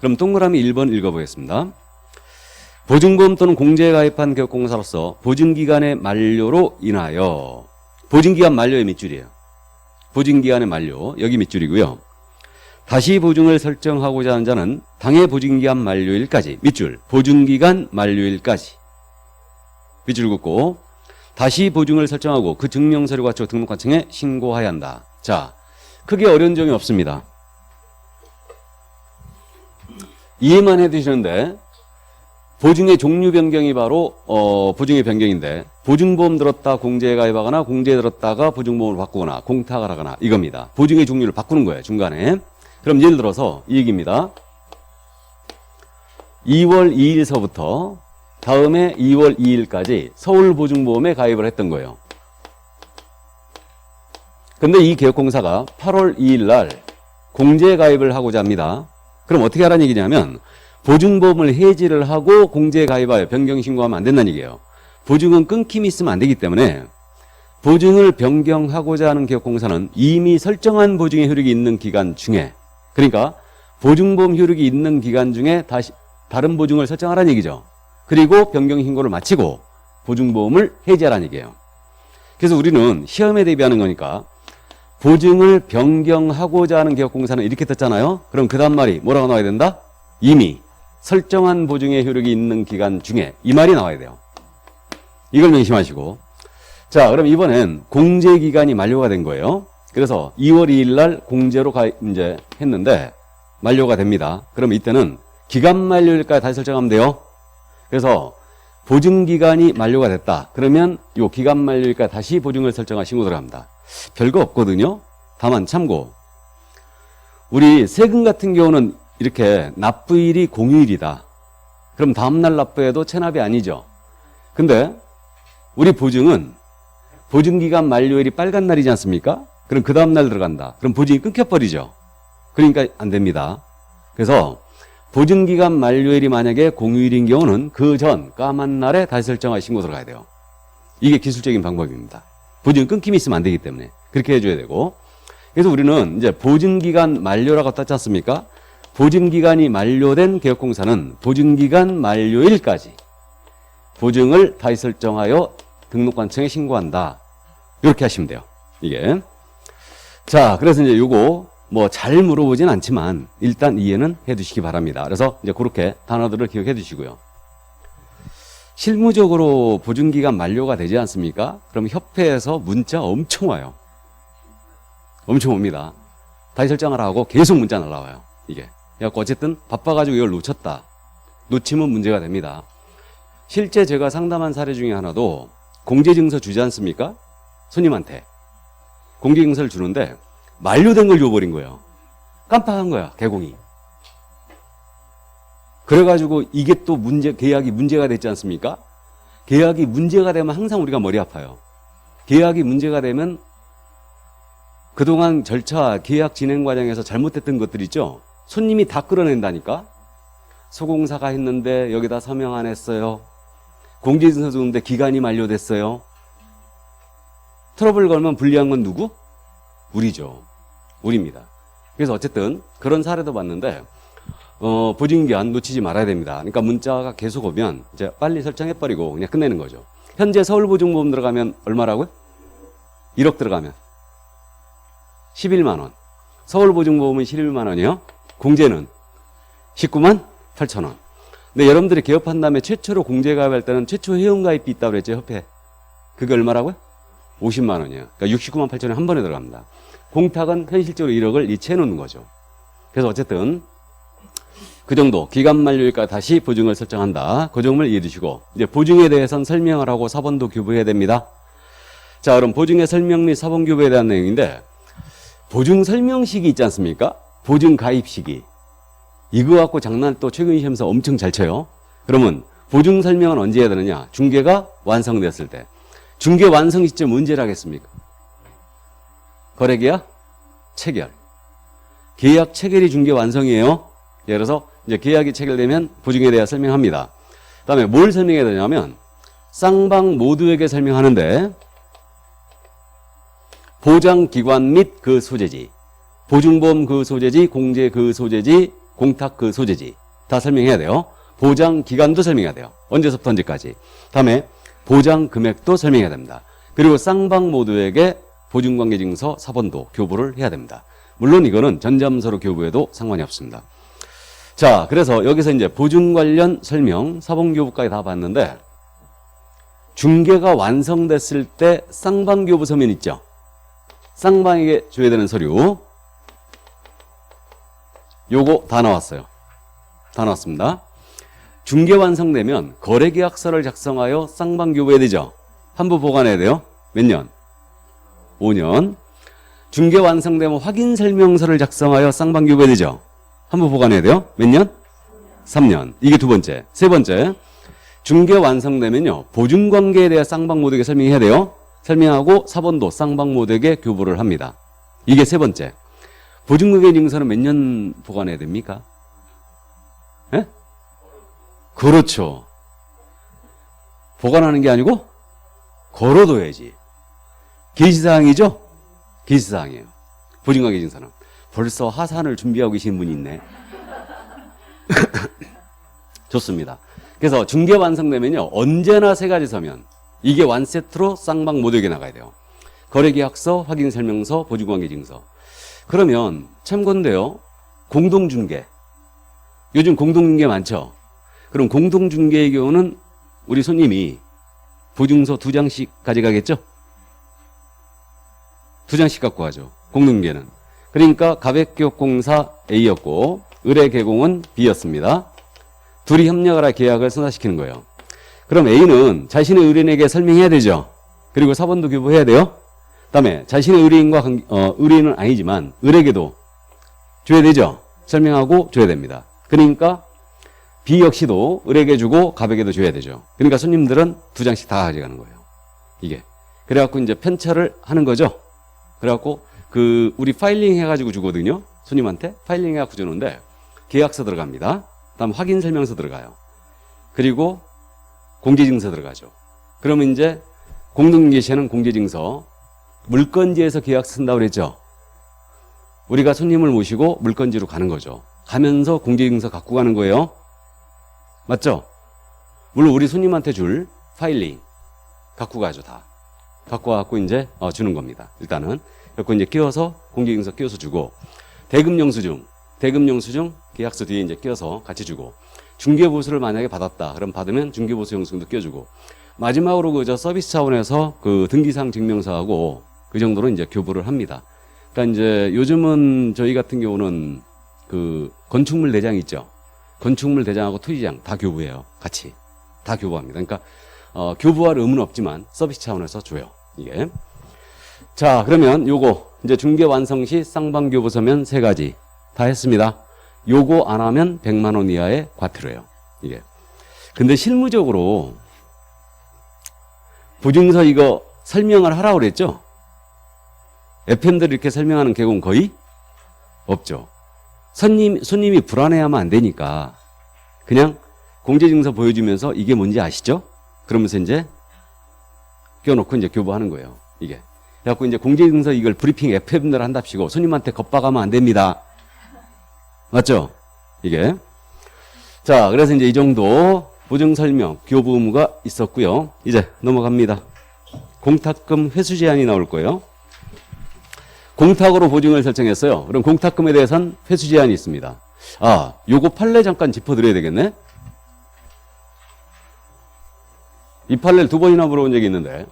그럼 동그라미 1번 읽어보겠습니다. 보증보험 또는 공제에 가입한 기업공사로서 보증기간의 만료로 인하여, 보증기간 만료의 밑줄이에요. 보증기간의 만료, 여기 밑줄이고요. 다시 보증을 설정하고자 하는 자는 당해 보증기간 만료일까지, 밑줄, 보증기간 만료일까지 밑줄 긋고 다시 보증을 설정하고 그 증명서류 갖추어 등록관청에 신고해야 한다. 자, 크게 어려운 점이 없습니다. 이해만 해두시는데 보증의 종류 변경이 바로 보증의 변경인데 보증보험 들었다 공제에 가입하거나 공제에 들었다가 보증보험을 바꾸거나 공탁을 하거나 이겁니다. 보증의 종류를 바꾸는 거예요. 중간에. 그럼 예를 들어서 이 얘기입니다. 2월 2일서부터 다음에 2월 2일까지 서울보증보험에 가입을 했던 거예요. 근데 이 기업공사가 8월 2일 날 공제 가입을 하고자 합니다. 그럼 어떻게 하라는 얘기냐면 보증보험을 해지를 하고 공제 가입하여 변경 신고하면 안 된다는 얘기예요. 보증은 끊김이 있으면 안 되기 때문에 보증을 변경하고자 하는 기업공사는 이미 설정한 보증의 효력이 있는 기간 중에, 그러니까 보증보험 효력이 있는 기간 중에 다시 다른 보증을 설정하라는 얘기죠. 그리고 변경 신고를 마치고 보증보험을 해지하라는 얘기예요. 그래서 우리는 시험에 대비하는 거니까 보증을 변경하고자 하는 개업공사는 이렇게 떴잖아요. 그럼 그 다음 말이 뭐라고 나와야 된다? 이미 설정한 보증의 효력이 있는 기간 중에 이 말이 나와야 돼요. 이걸 명심하시고. 자, 그럼 이번엔 공제기간이 만료가 된 거예요. 그래서 2월 2일 날 공제로 이제 했는데 만료가 됩니다. 그럼 이때는 기간 만료일까지 다시 설정하면 돼요. 그래서 보증기간이 만료가 됐다. 그러면 이 기간 만료일까지 다시 보증을 설정할 신고 들어갑니다. 별거 없거든요. 다만 참고. 우리 세금 같은 경우는 이렇게 납부일이 공휴일이다. 그럼 다음날 납부해도 체납이 아니죠. 근데 우리 보증은 보증기간 만료일이 빨간 날이지 않습니까? 그럼 그 다음날 들어간다. 그럼 보증이 끊겨버리죠. 그러니까 안 됩니다. 그래서 보증기간 만료일이 만약에 공휴일인 경우는 그 전 까만 날에 다시 설정할 신고 들어가야 돼요. 이게 기술적인 방법입니다. 보증 끊김이 있으면 안 되기 때문에 그렇게 해줘야 되고. 그래서 우리는 이제 보증기간 만료라고 떴지 않습니까? 보증기간이 만료된 개업공사는 보증기간 만료일까지 보증을 다시 설정하여 등록관청에 신고한다. 이렇게 하시면 돼요. 이게. 자, 그래서 이제 요거 뭐 잘 물어보진 않지만 일단 이해는 해 두시기 바랍니다. 그래서 이제 그렇게 단어들을 기억해 두시고요. 실무적으로 보증기간 만료가 되지 않습니까? 그럼 협회에서 문자 엄청 와요. 엄청 옵니다. 다시 설정하라 하고 계속 문자 날라와요. 이게. 그래서 어쨌든 바빠가지고 이걸 놓쳤다. 놓치면 문제가 됩니다. 실제 제가 상담한 사례 중에 하나도 공제증서 주지 않습니까? 손님한테. 공제증서를 주는데 만료된 걸 줘버린 거예요. 깜빡한 거야, 개공이. 그래가지고 이게 또 계약이 문제가 됐지 않습니까? 계약이 문제가 되면 항상 우리가 머리 아파요. 계약이 문제가 되면 그동안 절차, 계약 진행 과정에서 잘못됐던 것들 있죠? 손님이 다 끌어낸다니까? 소공사가 했는데 여기다 서명 안 했어요. 공제증서 주는데 기간이 만료됐어요. 트러블 걸면 불리한 건 누구? 우리죠. 우리입니다. 그래서 어쨌든 그런 사례도 봤는데 보증기한 놓치지 말아야 됩니다. 그러니까 문자가 계속 오면 이제 빨리 설정해버리고 그냥 끝내는 거죠. 현재 서울보증보험 들어가면 얼마라고요? 1억 들어가면 11만 원. 서울보증보험은 11만 원이요. 공제는 19만 8천 원. 근데 여러분들이 개업한 다음에 최초로 공제가입할 때는 최초 회원가입비 있다고 그랬죠, 협회. 그게 얼마라고요? 50만 원이에요. 그러니까 69만 8천 원 한 번에 들어갑니다. 공탁은 현실적으로 1억을 이체해 놓는 거죠. 그래서 어쨌든 그 정도 기간 만료일까지 다시 보증을 설정한다. 그 점을 이해해 주시고 이제 보증에 대해서는 설명을 하고 사본도 교부해야 됩니다. 자, 그럼 보증의 설명 및 사본 교부에 대한 내용인데 보증 설명 시기 있지 않습니까? 보증 가입 시기. 이거 갖고 장난 또 최근 시험에서 엄청 잘 쳐요. 그러면 보증 설명은 언제 해야 되느냐? 중개가 완성됐을 때. 중개 완성 시점 언제라 하겠습니까? 거래계약 체결. 계약 체결이 중개 완성이에요. 예를 들어서 이제 계약이 체결되면 보증에 대해 설명합니다. 그다음에 뭘 설명해야 되냐면 쌍방 모두에게 설명하는데 보장기관 및 그 소재지, 보증보험 그 소재지, 공제 그 소재지, 공탁 그 소재지 다 설명해야 돼요. 보장기간도 설명해야 돼요. 언제서부터 언제까지. 다음에 보장 금액도 설명해야 됩니다. 그리고 쌍방 모두에게 보증관계증서 사본도 교부를 해야 됩니다. 물론 이거는 전자문서로 교부해도 상관이 없습니다. 자, 그래서 여기서 이제 보증 관련 설명, 사본교부까지 다 봤는데 중개가 완성됐을 때 쌍방교부 서면 있죠. 쌍방에게 줘야 되는 서류. 요거 다 나왔어요. 다 나왔습니다. 중개 완성되면 거래계약서를 작성하여 쌍방교부해야 되죠. 한부 보관해야 돼요. 몇 년? 5년. 중개 완성되면 확인설명서를 작성하여 쌍방교부해야 되죠. 한부 보관해야 돼요. 몇 년? 3년. 이게 두 번째. 세 번째. 중개 완성되면요. 보증관계에 대해 쌍방 모두에게 설명해야 돼요. 설명하고 사본도 쌍방 모두에게 교부를 합니다. 이게 세 번째. 보증관계 증서는 몇 년 보관해야 됩니까? 예? 그렇죠. 보관하는 게 아니고 걸어둬야지. 게시사항이죠? 게시사항이에요. 보증관계 증서는. 벌써 하산을 준비하고 계신 분이 있네. 좋습니다. 그래서 중개 완성되면요. 언제나 세 가지 서면 이게 완세트로 쌍방 모두에게 나가야 돼요. 거래계약서, 확인설명서, 보증관계증서. 그러면 참고인데요. 공동중개. 요즘 공동중개 많죠. 그럼 공동중개의 경우는 우리 손님이 보증서 2장씩 가져가겠죠? 2장씩 갖고 가죠. 공동중개는. 그러니까 가백기업공사 A였고 의뢰개공은 B였습니다. 둘이 협력을 하 계약을 선사시키는 거예요. 그럼 A는 자신의 의뢰인에게 설명해야 되죠. 그리고 사본도 교부해야 돼요. 그다음에 자신의 의뢰인과 의뢰인은 아니지만 의뢰계도 줘야 되죠. 설명하고 줘야 됩니다. 그러니까 B 역시도 의뢰계 주고 가백에도 줘야 되죠. 그러니까 손님들은 2장씩 다 가져가는 거예요. 이게. 그래갖고 이제 편차를 하는 거죠. 그래갖고 우리 파일링 해가지고 주거든요. 손님한테 파일링 해가지고 주는데 계약서 들어갑니다. 다음 확인 설명서 들어가요. 그리고 공제증서 들어가죠. 그러면 이제 공동중개시에는 공제증서, 물건지에서 계약서 쓴다고 그랬죠. 우리가 손님을 모시고 물건지로 가는 거죠. 가면서 공제증서 갖고 가는 거예요. 맞죠? 물론 우리 손님한테 줄 파일링 갖고 가죠. 다 갖고 와갖고 이제 주는 겁니다. 일단은 그래서 이제 끼워서 공제증서 끼워서 주고, 대금영수증 계약서 뒤에 이제 끼워서 같이 주고, 중개보수를 만약에 받았다 그럼 받으면 중개보수 영수증도 껴주고, 마지막으로 그저 서비스 차원에서 그 등기사항 증명서하고 그 정도로 이제 교부를 합니다. 그러니까 이제 요즘은 저희 같은 경우는 그 건축물 대장 있죠. 건축물 대장하고 토지장 다 교부해요. 같이 다 교부합니다. 그러니까 교부할 의무는 없지만 서비스 차원에서 줘요. 이게. 자, 그러면 요거 이제 중개 완성 시 쌍방 교부 서면 3가지 다 했습니다. 요거 안 하면 100만 원 이하의 과태료예요. 이게. 근데 실무적으로 보증서 이거 설명을 하라고 그랬죠? FM들이 이렇게 설명하는 경우는 거의 없죠. 손님이 불안해하면 안 되니까 그냥 공제증서 보여주면서 이게 뭔지 아시죠? 그러면서 이제 껴놓고 이제 교부하는 거예요. 이게. 그래갖고 이제 공제증서 이걸 브리핑 FM들 한답시고 손님한테 겁박하면 안 됩니다. 맞죠? 이게. 자, 그래서 이제 이 정도 보증 설명, 교부 의무가 있었고요. 이제 넘어갑니다. 공탁금 회수 제한이 나올 거예요. 공탁으로 보증을 설정했어요. 그럼 공탁금에 대해서는 회수 제한이 있습니다. 아, 요거 판례 잠깐 짚어드려야 되겠네. 이 판례를 2번이나 물어본 적이 있는데,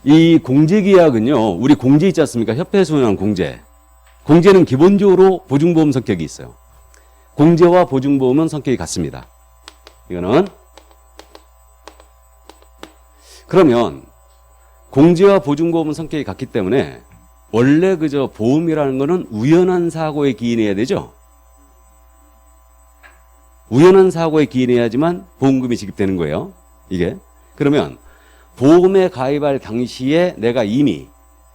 이 공제계약은요, 우리 공제 있지 않습니까? 협회에서 운영한 공제. 공제는 기본적으로 보증보험 성격이 있어요. 공제와 보증보험은 성격이 같습니다. 이거는. 그러면 공제와 보증보험은 성격이 같기 때문에 원래 그저 보험이라는 거는 우연한 사고에 기인해야 되죠. 우연한 사고에 기인해야지만 보험금이 지급되는 거예요. 이게. 그러면 보험에 가입할 당시에 내가 이미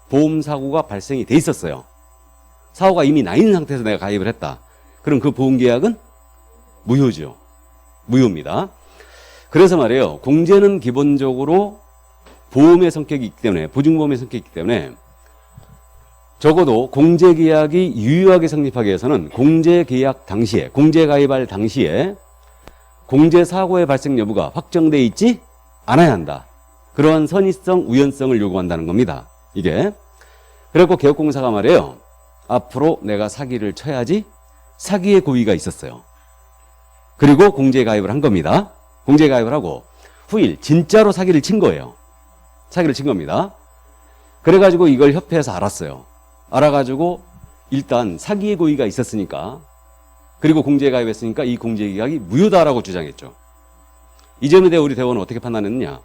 보험사고가 발생이 돼 있었어요. 사고가 이미 나 있는 상태에서 내가 가입을 했다. 그럼 그 보험계약은 무효죠. 무효입니다. 그래서 말이에요. 공제는 기본적으로 보험의 성격이 있기 때문에, 보증보험의 성격이 있기 때문에 적어도 공제계약이 유효하게 성립하기 위해서는 공제계약 당시에, 공제 가입할 당시에 공제사고의 발생 여부가 확정돼 있지 않아야 한다. 그러한 선의성, 우연성을 요구한다는 겁니다. 이게. 그래갖고 개업공사가 말이에요. 앞으로 내가 사기를 쳐야지 사기의 고의가 있었어요. 그리고 공제 가입을 한 겁니다. 공제 가입을 하고 후일 진짜로 사기를 친 거예요. 사기를 친 겁니다. 그래가지고 이걸 협회에서 알았어요. 알아가지고 일단 사기의 고의가 있었으니까, 그리고 공제 가입했으니까 이 공제 계약이 무효다라고 주장했죠. 이 점에 대해 우리 대원은 어떻게 판단했느냐.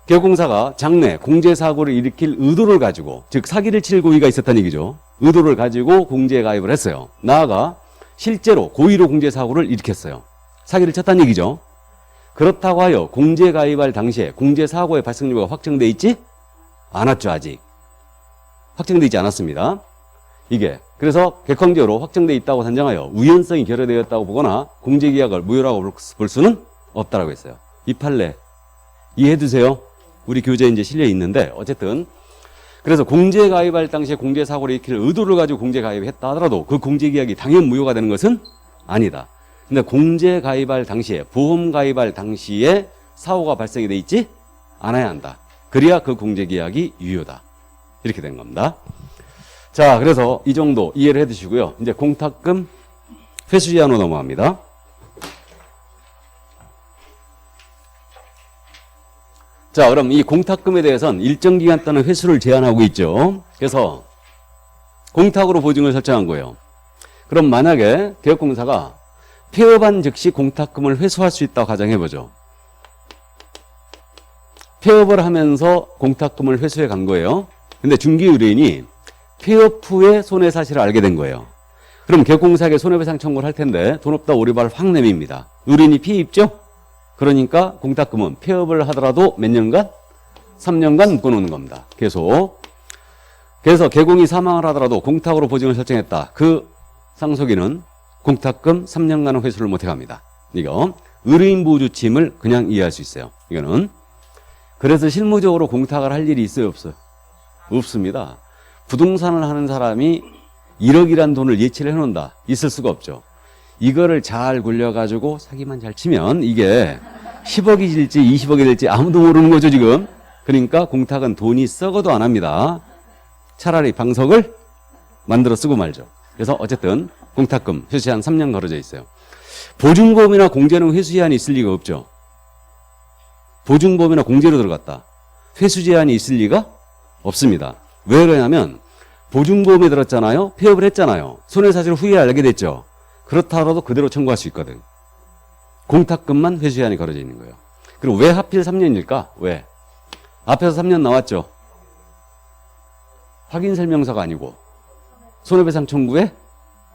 개업공사가 장래 공제사고를 일으킬 의도를 가지고, 즉 사기를 칠 고의가 있었다는 얘기죠. 의도를 가지고 공제 가입을 했어요. 나아가 실제로 고의로 공제사고를 일으켰어요. 사기를 쳤다는 얘기죠. 그렇다고 하여 공제 가입할 당시에 공제사고의 발생 여부가 확정돼 있지 않았죠. 아직 확정돼 있지 않았습니다. 이게. 그래서 객관적으로 확정돼 있다고 단정하여 우연성이 결여되었다고 보거나 공제계약을 무효라고 볼 수는 없다라고 했어요. 이 판례 이해해 두세요. 우리 교재에 이제 실려 있는데, 어쨌든 그래서 공제 가입할 당시에 공제사고를 일으킬 의도를 가지고 공제 가입을 했다 하더라도 그 공제계약이 당연 무효가 되는 것은 아니다. 근데 공제 가입할 당시에, 보험 가입할 당시에 사고가 발생이 돼 있지 않아야 한다. 그래야 그 공제 계약이 유효다. 이렇게 된 겁니다. 자, 그래서 이 정도 이해를 해 두시고요. 이제 공탁금 회수 제한으로 넘어갑니다. 자, 그럼 이 공탁금에 대해서는 일정 기간 동안 회수를 제한하고 있죠. 그래서 공탁으로 보증을 설정한 거예요. 그럼 만약에 개업공사가 폐업한 즉시 공탁금을 회수할 수 있다고 가정해보죠. 폐업을 하면서 공탁금을 회수해 간 거예요. 근데 중개의뢰인이 폐업 후에 손해사실을 알게 된 거예요. 그럼 개업공사에게 손해배상 청구를 할 텐데 돈 없다 오리발 확 내밉니다. 의뢰인이 피해 입죠? 그러니까 공탁금은 폐업을 하더라도 몇 년간? 3년간 묶어놓는 겁니다. 계속. 그래서 개공이 사망을 하더라도 공탁으로 보증을 설정했다. 그 상속인은 공탁금 3년간은 회수를 못해갑니다. 이거 의뢰인 보호 조치임을 그냥 이해할 수 있어요. 이거는. 그래서 실무적으로 공탁을 할 일이 있어요, 없어요? 없습니다. 부동산을 하는 사람이 1억이란 돈을 예치를 해놓는다. 있을 수가 없죠. 이거를 잘 굴려가지고 사기만 잘 치면 이게 10억이 될지 20억이 될지 아무도 모르는 거죠, 지금. 그러니까 공탁은 돈이 썩어도 안 합니다. 차라리 방석을 만들어 쓰고 말죠. 그래서 어쨌든 공탁금 회수 제한 3년 걸어져 있어요. 보증보험이나 공제는 회수 제한이 있을 리가 없죠. 보증보험이나 공제로 들어갔다. 회수 제한이 있을 리가 없습니다. 왜 그러냐면 보증보험에 들었잖아요. 폐업을 했잖아요. 손해사실 후에 알게 됐죠. 그렇다 하더라도 그대로 청구할 수 있거든. 공탁금만 회수 제한이 걸어져 있는 거예요. 그리고 왜 하필 3년일까? 왜? 앞에서 3년 나왔죠. 확인설명서가 아니고 손해배상 청구의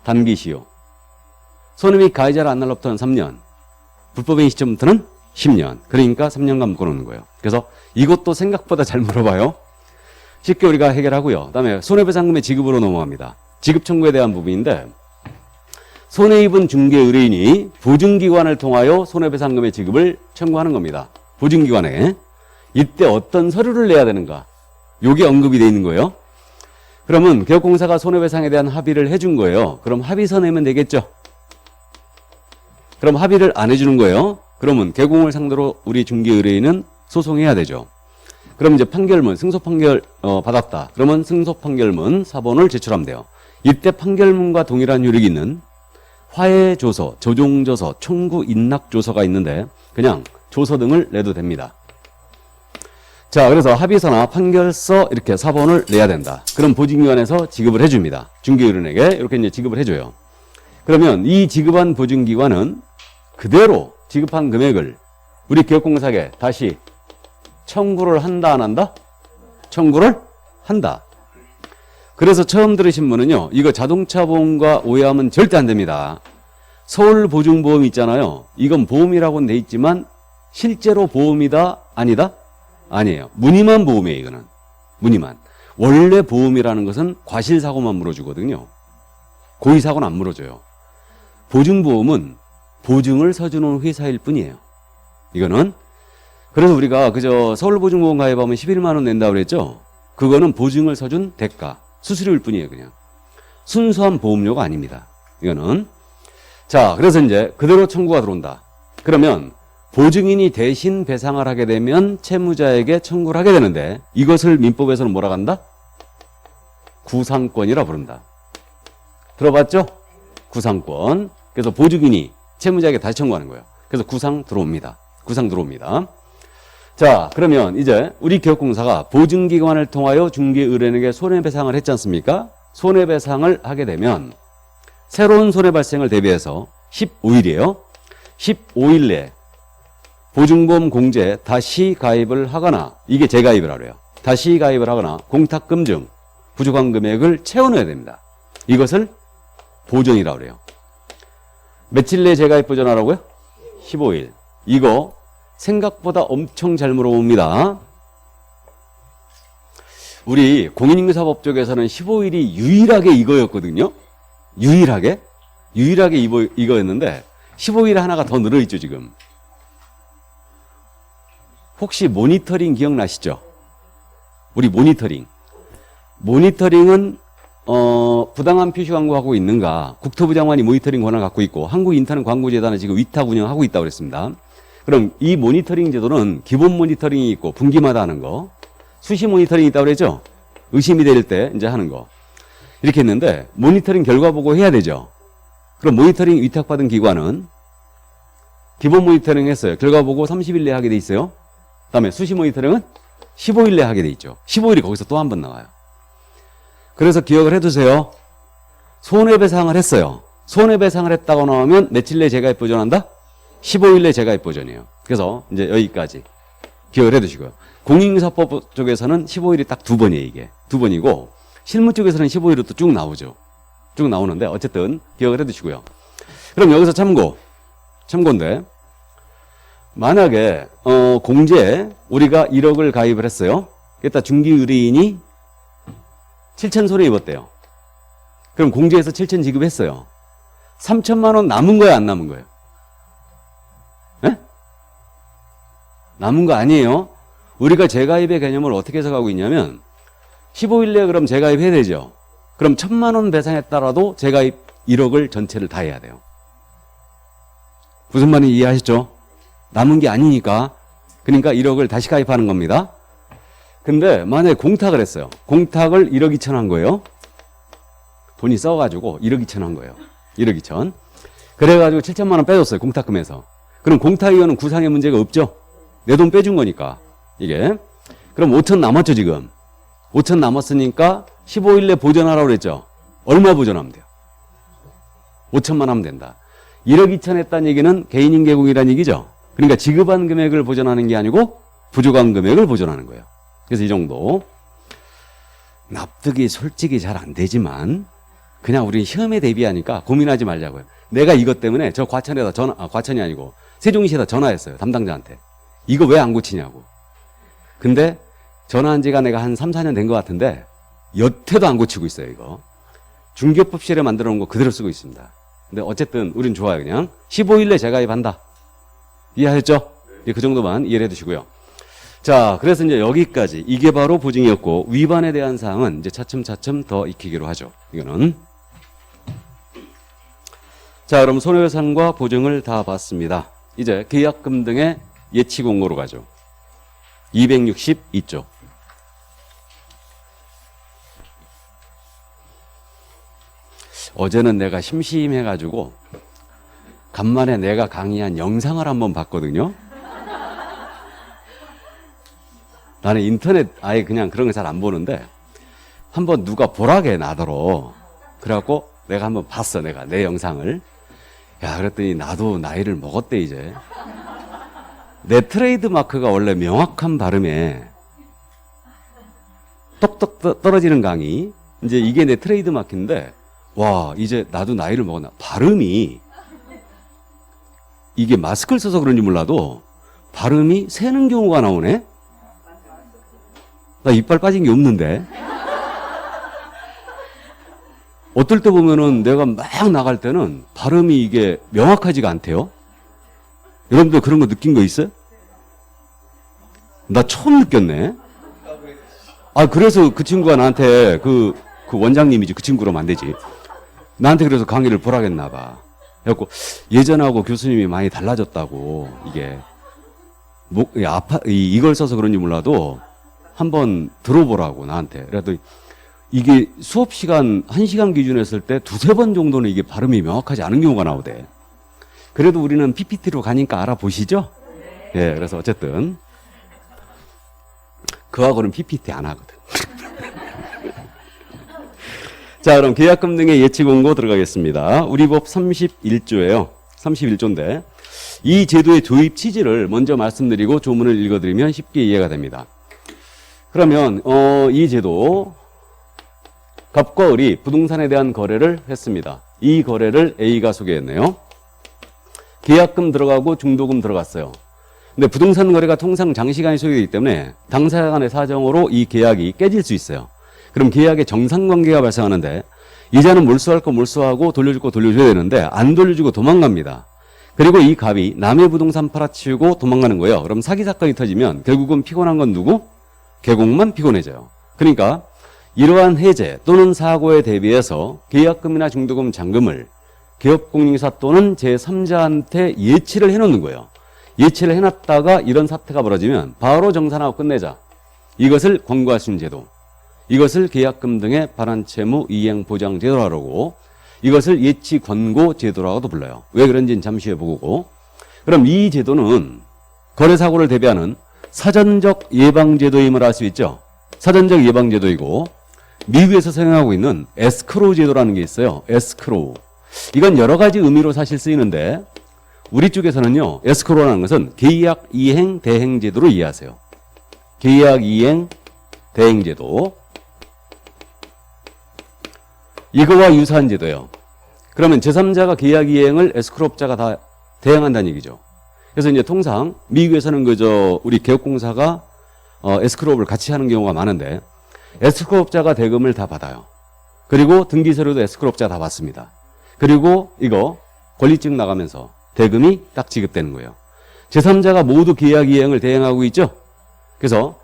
단기시효. 손해배상 가해자를 안 날로부터는 3년. 불법행위 시점부터는 10년. 그러니까 3년간 묶어놓는 거예요. 그래서 이것도 생각보다 잘 물어봐요. 쉽게 우리가 해결하고요. 그 다음에 손해배상금의 지급으로 넘어갑니다. 지급 청구에 대한 부분인데 손해 입은 중개 의뢰인이 보증기관을 통하여 손해배상금의 지급을 청구하는 겁니다. 보증기관에. 이때 어떤 서류를 내야 되는가? 요게 언급이 되어 있는 거예요. 그러면 개업공사가 손해배상에 대한 합의를 해준 거예요. 그럼 합의서 내면 되겠죠? 그럼 합의를 안 해주는 거예요. 그러면 개공을 상대로 우리 중개 의뢰인은 소송해야 되죠. 그럼 이제 판결문, 승소 판결 받았다. 그러면 승소 판결문 사본을 제출하면 돼요. 이때 판결문과 동일한 효력이 있는 화해 조서, 조정 조서, 청구 인락 조서가 있는데 그냥 조서 등을 내도 됩니다. 자, 그래서 합의서나 판결서 이렇게 사본을 내야 된다. 그럼 보증기관에서 지급을 해줍니다. 중개의뢰인에게 이렇게 이제 지급을 해줘요. 그러면 이 지급한 보증기관은 그대로 지급한 금액을 우리 기업공사에게 다시 청구를 한다, 안 한다? 청구를 한다. 그래서 처음 들으신 분은요, 이거 자동차 보험과 오해하면 절대 안 됩니다. 서울보증보험 있잖아요. 이건 보험이라고는 돼 있지만 실제로 보험이다, 아니다? 아니에요. 무늬만 보험이에요, 이거는. 무늬만. 원래 보험이라는 것은 과실사고만 물어주거든요. 고의사고는 안 물어줘요. 보증보험은 보증을 서주는 회사일 뿐이에요. 이거는. 그래서 우리가 그저 서울보증보험 가입하면 11만 원 낸다고 그랬죠? 그거는 보증을 서준 대가, 수수료일 뿐이에요, 그냥. 순수한 보험료가 아닙니다. 이거는. 자, 그래서 이제 그대로 청구가 들어온다. 그러면 보증인이 대신 배상을 하게 되면 채무자에게 청구를 하게 되는데 이것을 민법에서는 뭐라 한다? 구상권이라 부른다. 들어봤죠? 구상권. 그래서 보증인이 채무자에게 다시 청구하는 거예요. 그래서 구상 들어옵니다. 구상 들어옵니다. 자, 그러면 이제 우리 기업공사가 보증기관을 통하여 중개의뢰인에게 손해배상을 했지 않습니까? 손해배상을 하게 되면 새로운 손해 발생을 대비해서 15일이에요. 15일 내에 보증보험 공제 다시 가입을 하거나 이게 재가입을 하래요. 다시 가입을 하거나 공탁금 중 부족한 금액을 채워넣어야 됩니다. 이것을 보전이라고 그래요. 며칠 내에 재가입 보전하라고요? 15일. 이거 생각보다 엄청 잘 물어봅니다. 우리 공인인사법 쪽에서는 15일이 유일하게 이거였거든요. 유일하게 이거였는데 15일 하나가 더 늘어있죠, 지금. 혹시 모니터링 기억나시죠? 우리 모니터링은 부당한 표시 광고하고 있는가? 국토부 장관이 모니터링 권한을 갖고 있고 한국인터넷 광고재단은 지금 위탁 운영하고 있다고 그랬습니다. 그럼 이 모니터링 제도는 기본 모니터링이 있고 분기마다 하는 거, 수시 모니터링이 있다고 그랬죠? 의심이 될 때 이제 하는 거. 이렇게 했는데 모니터링 결과 보고 해야 되죠. 그럼 모니터링 위탁받은 기관은 기본 모니터링 했어요. 결과 보고 30일 내에 하게 돼 있어요. 그다음에 수시 모니터링은 15일 내에 하게 돼 있죠. 15일이 거기서 또 한 번 나와요. 그래서 기억을 해두세요. 손해배상을 했어요. 손해배상을 했다고 나오면 며칠 내에 재가입 보전한다? 15일 내에 재가입 보전이에요. 그래서 이제 여기까지 기억을 해두시고요. 공인인사법 쪽에서는 15일이 딱 두 번이에요. 이게 두 번이고 실무 쪽에서는 15일로 또 쭉 나오죠. 쭉 나오는데 어쨌든 기억을 해두시고요. 그럼 여기서 참고인데 만약에 공제 우리가 1억을 가입을 했어요. 일단 중기 의뢰인이 7천 손해 입었대요. 그럼 공제에서 7천 지급했어요. 3천만 원 남은 거야 안 남은 거예요? 네? 남은 거 아니에요. 우리가 재가입의 개념을 어떻게 해석하고 있냐면 15일 내에 그럼 재가입해야 되죠. 그럼 1,000만 원 배상했다라도 재가입 1억을 전체를 다 해야 돼요. 무슨 말인지 이해하셨죠? 남은 게 아니니까. 그러니까 1억을 다시 가입하는 겁니다. 근데 만약에 공탁을 했어요. 공탁을 1억 2천 한 거예요. 돈이 써가지고 1억 2천 한 거예요. 1억 2천. 그래가지고 7천만 원 빼줬어요. 공탁금에서. 그럼 공탁이거는 구상의 문제가 없죠? 내 돈 빼준 거니까. 이게. 그럼 5천 남았죠, 지금. 5천 남았으니까 15일 내 보전하라고 그랬죠? 얼마 보전하면 돼요? 5천만 하면 된다. 1억 2천 했다는 얘기는 개인인 개공이라는 얘기죠? 그러니까 지급한 금액을 보전하는 게 아니고 부족한 금액을 보전하는 거예요. 그래서 이 정도. 납득이 솔직히 잘 안 되지만 그냥 우리 시험에 대비하니까 고민하지 말자고요. 내가 이것 때문에 저 과천에다 과천이 아니고 세종시에다 전화했어요. 담당자한테. 이거 왜 안 고치냐고. 근데 전화한 지가 내가 한 3, 4년 된 것 같은데 여태도 안 고치고 있어요, 이거. 중개법실에 만들어 놓은 거 그대로 쓰고 있습니다. 근데 어쨌든 우린 좋아요, 그냥. 15일 내 재가입한다. 이해하셨죠? 예, 그 정도만 이해를 해두시고요. 자, 그래서 이제 여기까지. 이게 바로 보증이었고, 위반에 대한 사항은 이제 차츰차츰 더 익히기로 하죠. 이거는. 자, 그럼 손해배상과 보증을 다 봤습니다. 이제 계약금 등의 예치 공고로 가죠. 262조. 어제는 내가 심심해가지고 간만에 내가 강의한 영상을 한번 봤거든요. 나는 인터넷 아예 그냥 그런 거 잘 안 보는데 한번 누가 보라게 나더러. 그래갖고 내가 한번 봤어, 내가 내 영상을. 야, 그랬더니 나도 나이를 먹었대 이제. 내 트레이드 마크가 원래 명확한 발음에 똑똑 떨어지는 강의. 이제 이게 내 트레이드 마크인데 와, 이제 나도 나이를 먹었나. 발음이 이게 마스크를 써서 그런지 몰라도 발음이 새는 경우가 나오네. 나 이빨 빠진 게 없는데. 어떨 때 보면은 내가 막 나갈 때는 발음이 이게 명확하지가 않대요. 여러분들 그런 거 느낀 거 있어요? 나 처음 느꼈네. 아, 그래서 그 친구가 나한테 그 원장님이지. 그 친구라면 안 되지. 나한테 그래서 강의를 보라겠나 봐. 그래갖고 예전하고 교수님이 많이 달라졌다고. 이게 이걸 써서 그런지 몰라도 한번 들어보라고 나한테. 그래도 이게 수업 시간 1시간 기준 했을 때 두세 번 정도는 이게 발음이 명확하지 않은 경우가 나오대. 그래도 우리는 PPT로 가니까 알아보시죠? 예, 그래서 어쨌든 그하고는 PPT 안 하거든. 자, 그럼 계약금 등의 예치 공고 들어가겠습니다. 우리 법 31조예요. 31조인데 이 제도의 도입 취지를 먼저 말씀드리고 조문을 읽어드리면 쉽게 이해가 됩니다. 그러면 이 제도 갑과 을이 부동산에 대한 거래를 했습니다. 이 거래를 A가 소개했네요. 계약금 들어가고 중도금 들어갔어요. 근데 부동산 거래가 통상 장시간이 소요되기 때문에 당사자 간의 사정으로 이 계약이 깨질 수 있어요. 그럼 계약에 정상관계가 발생하는데 이자는 몰수할 거 몰수하고 돌려줄 거 돌려줘야 되는데 안 돌려주고 도망갑니다. 그리고 이 갑이 남의 부동산 팔아치우고 도망가는 거예요. 그럼 사기 사건이 터지면 결국은 피곤한 건 누구? 계곡만 피곤해져요. 그러니까 이러한 해제 또는 사고에 대비해서 계약금이나 중도금, 잔금을 기업공인중개사 또는 제3자한테 예치를 해놓는 거예요. 예치를 해놨다가 이런 사태가 벌어지면 바로 정산하고 끝내자. 이것을 권고할 수 있는 제도. 이것을 계약금 등의 반환채무 이행 보장 제도라고 하고 이것을 예치 권고 제도라고도 불러요. 왜 그런지는 잠시 후에 보고. 그럼 이 제도는 거래사고를 대비하는 사전적 예방제도임을 알 수 있죠. 사전적 예방제도이고 미국에서 사용하고 있는 에스크로우 제도라는 게 있어요. 에스크로우. 이건 여러 가지 의미로 사실 쓰이는데 우리 쪽에서는요. 에스크로우라는 것은 계약 이행 대행 제도로 이해하세요. 계약 이행 대행 제도. 이거와 유사한 제도예요. 그러면 제3자가 계약 이행을 에스크로업자가 다 대행한다는 얘기죠. 그래서 이제 통상 미국에서는 그저 우리 개업공사가 에스크로업을 같이 하는 경우가 많은데 에스크로업자가 대금을 다 받아요. 그리고 등기서류도 에스크로업자가 다 받습니다. 그리고 이거 권리증 나가면서 대금이 딱 지급되는 거예요. 제3자가 모두 계약 이행을 대행하고 있죠. 그래서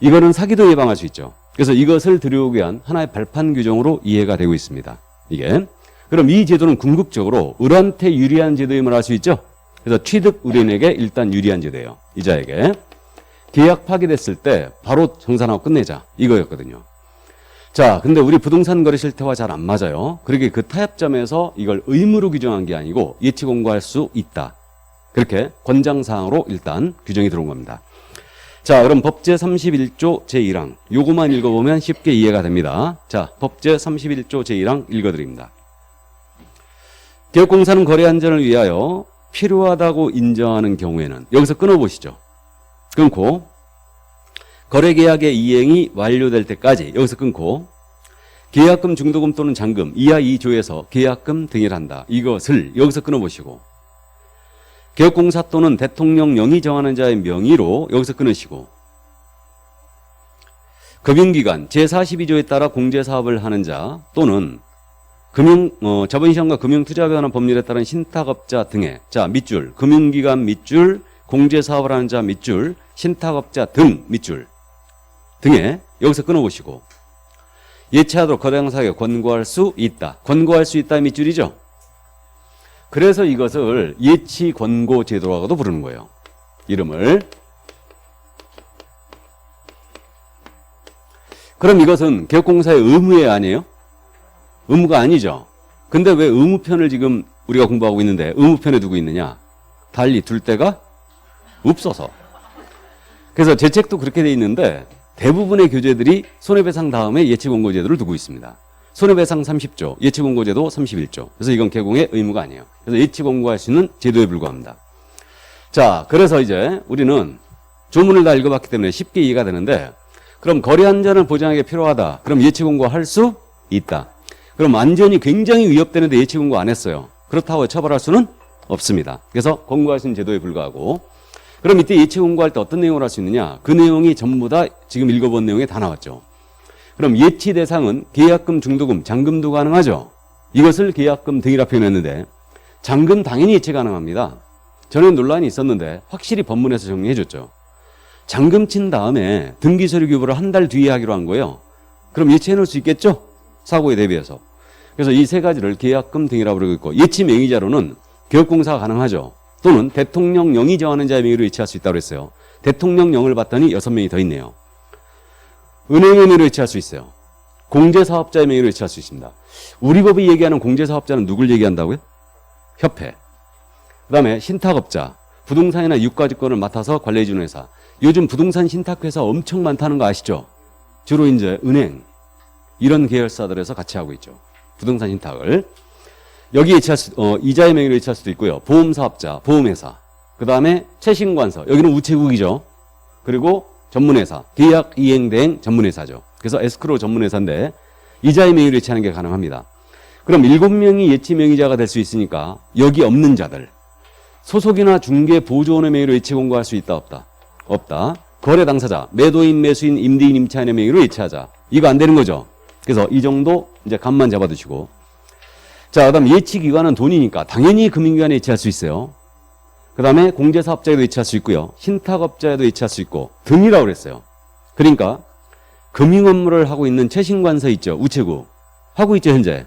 이거는 사기도 예방할 수 있죠. 그래서 이것을 들여오기 위한 하나의 발판 규정으로 이해가 되고 있습니다. 이게. 그럼 이 제도는 궁극적으로 을한테 유리한 제도임을 알 수 있죠. 그래서 취득 의뢰인에게 일단 유리한 제도예요. 이자에게. 계약 파기됐을 때 바로 정산하고 끝내자. 이거였거든요. 자, 근데 우리 부동산 거래 실태와 잘 안 맞아요. 그러게 그 타협점에서 이걸 의무로 규정한 게 아니고 예치 권고할 수 있다. 그렇게 권장사항으로 일단 규정이 들어온 겁니다. 자, 그럼 법제 31조 제1항. 요거만 읽어보면 쉽게 이해가 됩니다. 자, 법제 31조 제1항 읽어드립니다. 개업공사는 거래 안전을 위하여 필요하다고 인정하는 경우에는 여기서 끊어보시죠. 끊고 거래계약의 이행이 완료될 때까지 여기서 끊고 계약금, 중도금 또는 잔금 이하 2조에서 계약금 등을 한다. 이것을 여기서 끊어보시고 개업공사 또는 대통령령이 정하는 자의 명의로 여기서 끊으시고 금융기관 제42조에 따라 공제사업을 하는 자 또는 자본시장과 금융투자에 관한 법률에 따른 신탁업자 등의 자 밑줄 금융기관 밑줄 공제사업을 하는 자 밑줄 신탁업자 등 밑줄 등에 여기서 끊어보시고 예치하도록 거래당사에게 권고할 수 있다. 권고할 수 있다 밑줄이죠. 그래서 이것을 예치 권고 제도라고도 부르는 거예요. 이름을. 그럼 이것은 개업공사의 의무에 아니에요? 의무가 아니죠. 근데 왜 의무편을 지금 우리가 공부하고 있는데 의무편에 두고 있느냐? 달리 둘 데가 없어서. 그래서 제 책도 그렇게 돼 있는데 대부분의 교재들이 손해배상 다음에 예치권고제도를 두고 있습니다. 손해배상 30조, 예치권고제도 31조. 그래서 이건 개공의 의무가 아니에요. 그래서 예치권고할 수 있는 제도에 불과합니다. 자, 그래서 이제 우리는 조문을 다 읽어봤기 때문에 쉽게 이해가 되는데 그럼 거래 안전을 보장하기 필요하다. 그럼 예치권고할 수 있다. 그럼 안전이 굉장히 위협되는데 예치권고 안 했어요. 그렇다고 처벌할 수는 없습니다. 그래서 권고할 수 있는 제도에 불과하고 그럼 이때 예치권고할 때 어떤 내용을 할 수 있느냐? 그 내용이 전부 다 지금 읽어본 내용에 다 나왔죠. 그럼 예치 대상은 계약금, 중도금, 잔금도 가능하죠. 이것을 계약금 등이라 표현했는데 잔금 당연히 예치 가능합니다. 전에 논란이 있었는데 확실히 법문에서 정리해 줬죠. 잔금 친 다음에 등기서류 교부를 한 달 뒤에 하기로 한 거예요. 그럼 예치해 놓을 수 있겠죠? 사고에 대비해서. 그래서 이 세 가지를 계약금 등이라고 부르고 있고 예치 명의자로는 개업공사가 가능하죠. 또는 대통령령이 정하는 자의 명의로 예치할 수 있다고 했어요. 대통령령을 봤더니 6명이 더 있네요. 은행의 명의로 예치할 수 있어요. 공제사업자의 명의로 예치할 수 있습니다. 우리 법이 얘기하는 공제사업자는 누굴 얘기한다고요? 협회. 그 다음에 신탁업자. 부동산이나 유가증권을 맡아서 관리해주는 회사. 요즘 부동산 신탁회사 엄청 많다는 거 아시죠? 주로 이제 은행. 이런 계열사들에서 같이 하고 있죠. 부동산 신탁을. 여기 예치할 이자의 명의로 예치할 수도 있고요. 보험사업자, 보험회사. 그 다음에 채신관서. 여기는 우체국이죠. 그리고 전문회사, 계약 이행대행 전문회사죠. 그래서 에스크로우 전문회사인데 이자의 명의로 예치하는 게 가능합니다. 그럼 7명이 예치 명의자가 될 수 있으니까 여기 없는 자들 소속이나 중개 보조원의 명의로 예치 권고할 수 있다 없다? 없다. 거래 당사자, 매도인, 매수인, 임대인, 임차인의 명의로 예치하자. 이거 안 되는 거죠. 그래서 이 정도 이제 감만 잡아두시고 자, 그다음 예치 기관은 돈이니까 당연히 금융기관에 예치할 수 있어요. 그 다음에 공제사업자에도 예치할 수 있고요. 신탁업자에도 예치할 수 있고 등이라고 그랬어요. 그러니까 금융 업무를 하고 있는 최신관서 있죠. 우체국. 하고 있죠, 현재.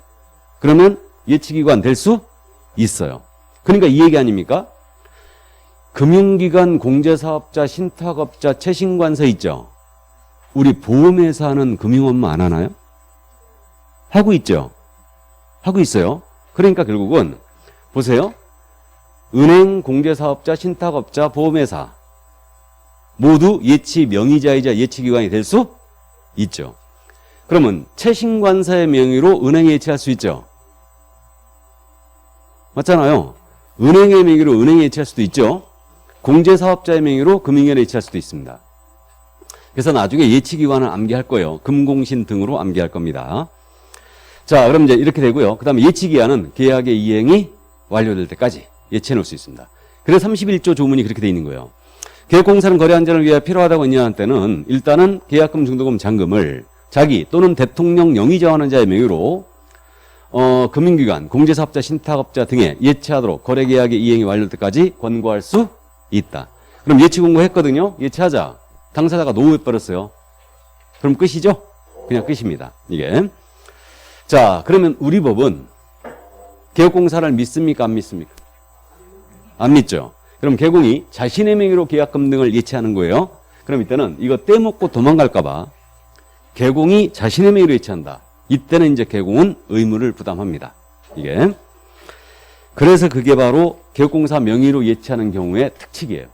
그러면 예치기관 될 수 있어요. 그러니까 이 얘기 아닙니까? 금융기관, 공제사업자, 신탁업자, 최신관서 있죠. 우리 보험회사는 금융 업무 안 하나요? 하고 있죠. 하고 있어요. 그러니까 결국은 보세요. 은행, 공제사업자, 신탁업자, 보험회사 모두 예치 명의자이자 예치기관이 될 수 있죠. 그러면 최신관사의 명의로 은행에 예치할 수 있죠. 맞잖아요. 은행의 명의로 은행에 예치할 수도 있죠. 공제사업자의 명의로 금융위원회에 예치할 수도 있습니다. 그래서 나중에 예치기관을 암기할 거예요. 금공신 등으로 암기할 겁니다. 자, 그럼 이제 이렇게 되고요. 그 다음에 예치기한은 계약의 이행이 완료될 때까지 예치해 놓을 수 있습니다. 그래서 31조 조문이 그렇게 돼 있는 거예요. 계획공사는 거래 안전을 위해 필요하다고 인정할 때는 일단은 계약금, 중도금, 잔금을 자기 또는 대통령 영의 정하는 자의 명의로 금융기관, 공제사업자, 신탁업자 등에 예치하도록 거래계약의 이행이 완료될 때까지 권고할 수 있다. 그럼 예치 권고했거든요. 예치하자. 당사자가 노후해버렸어요. 그럼 끝이죠? 그냥 끝입니다. 이게. 자, 그러면 우리 법은 계약공사를 믿습니까? 안 믿습니까? 안 믿죠. 그럼 계공이 자신의 명의로 계약금 등을 예치하는 거예요. 그럼 이때는 이거 떼먹고 도망갈까봐 계공이 자신의 명의로 예치한다. 이때는 이제 계공은 의무를 부담합니다. 이게. 그래서 그게 바로 계약공사 명의로 예치하는 경우의 특칙이에요.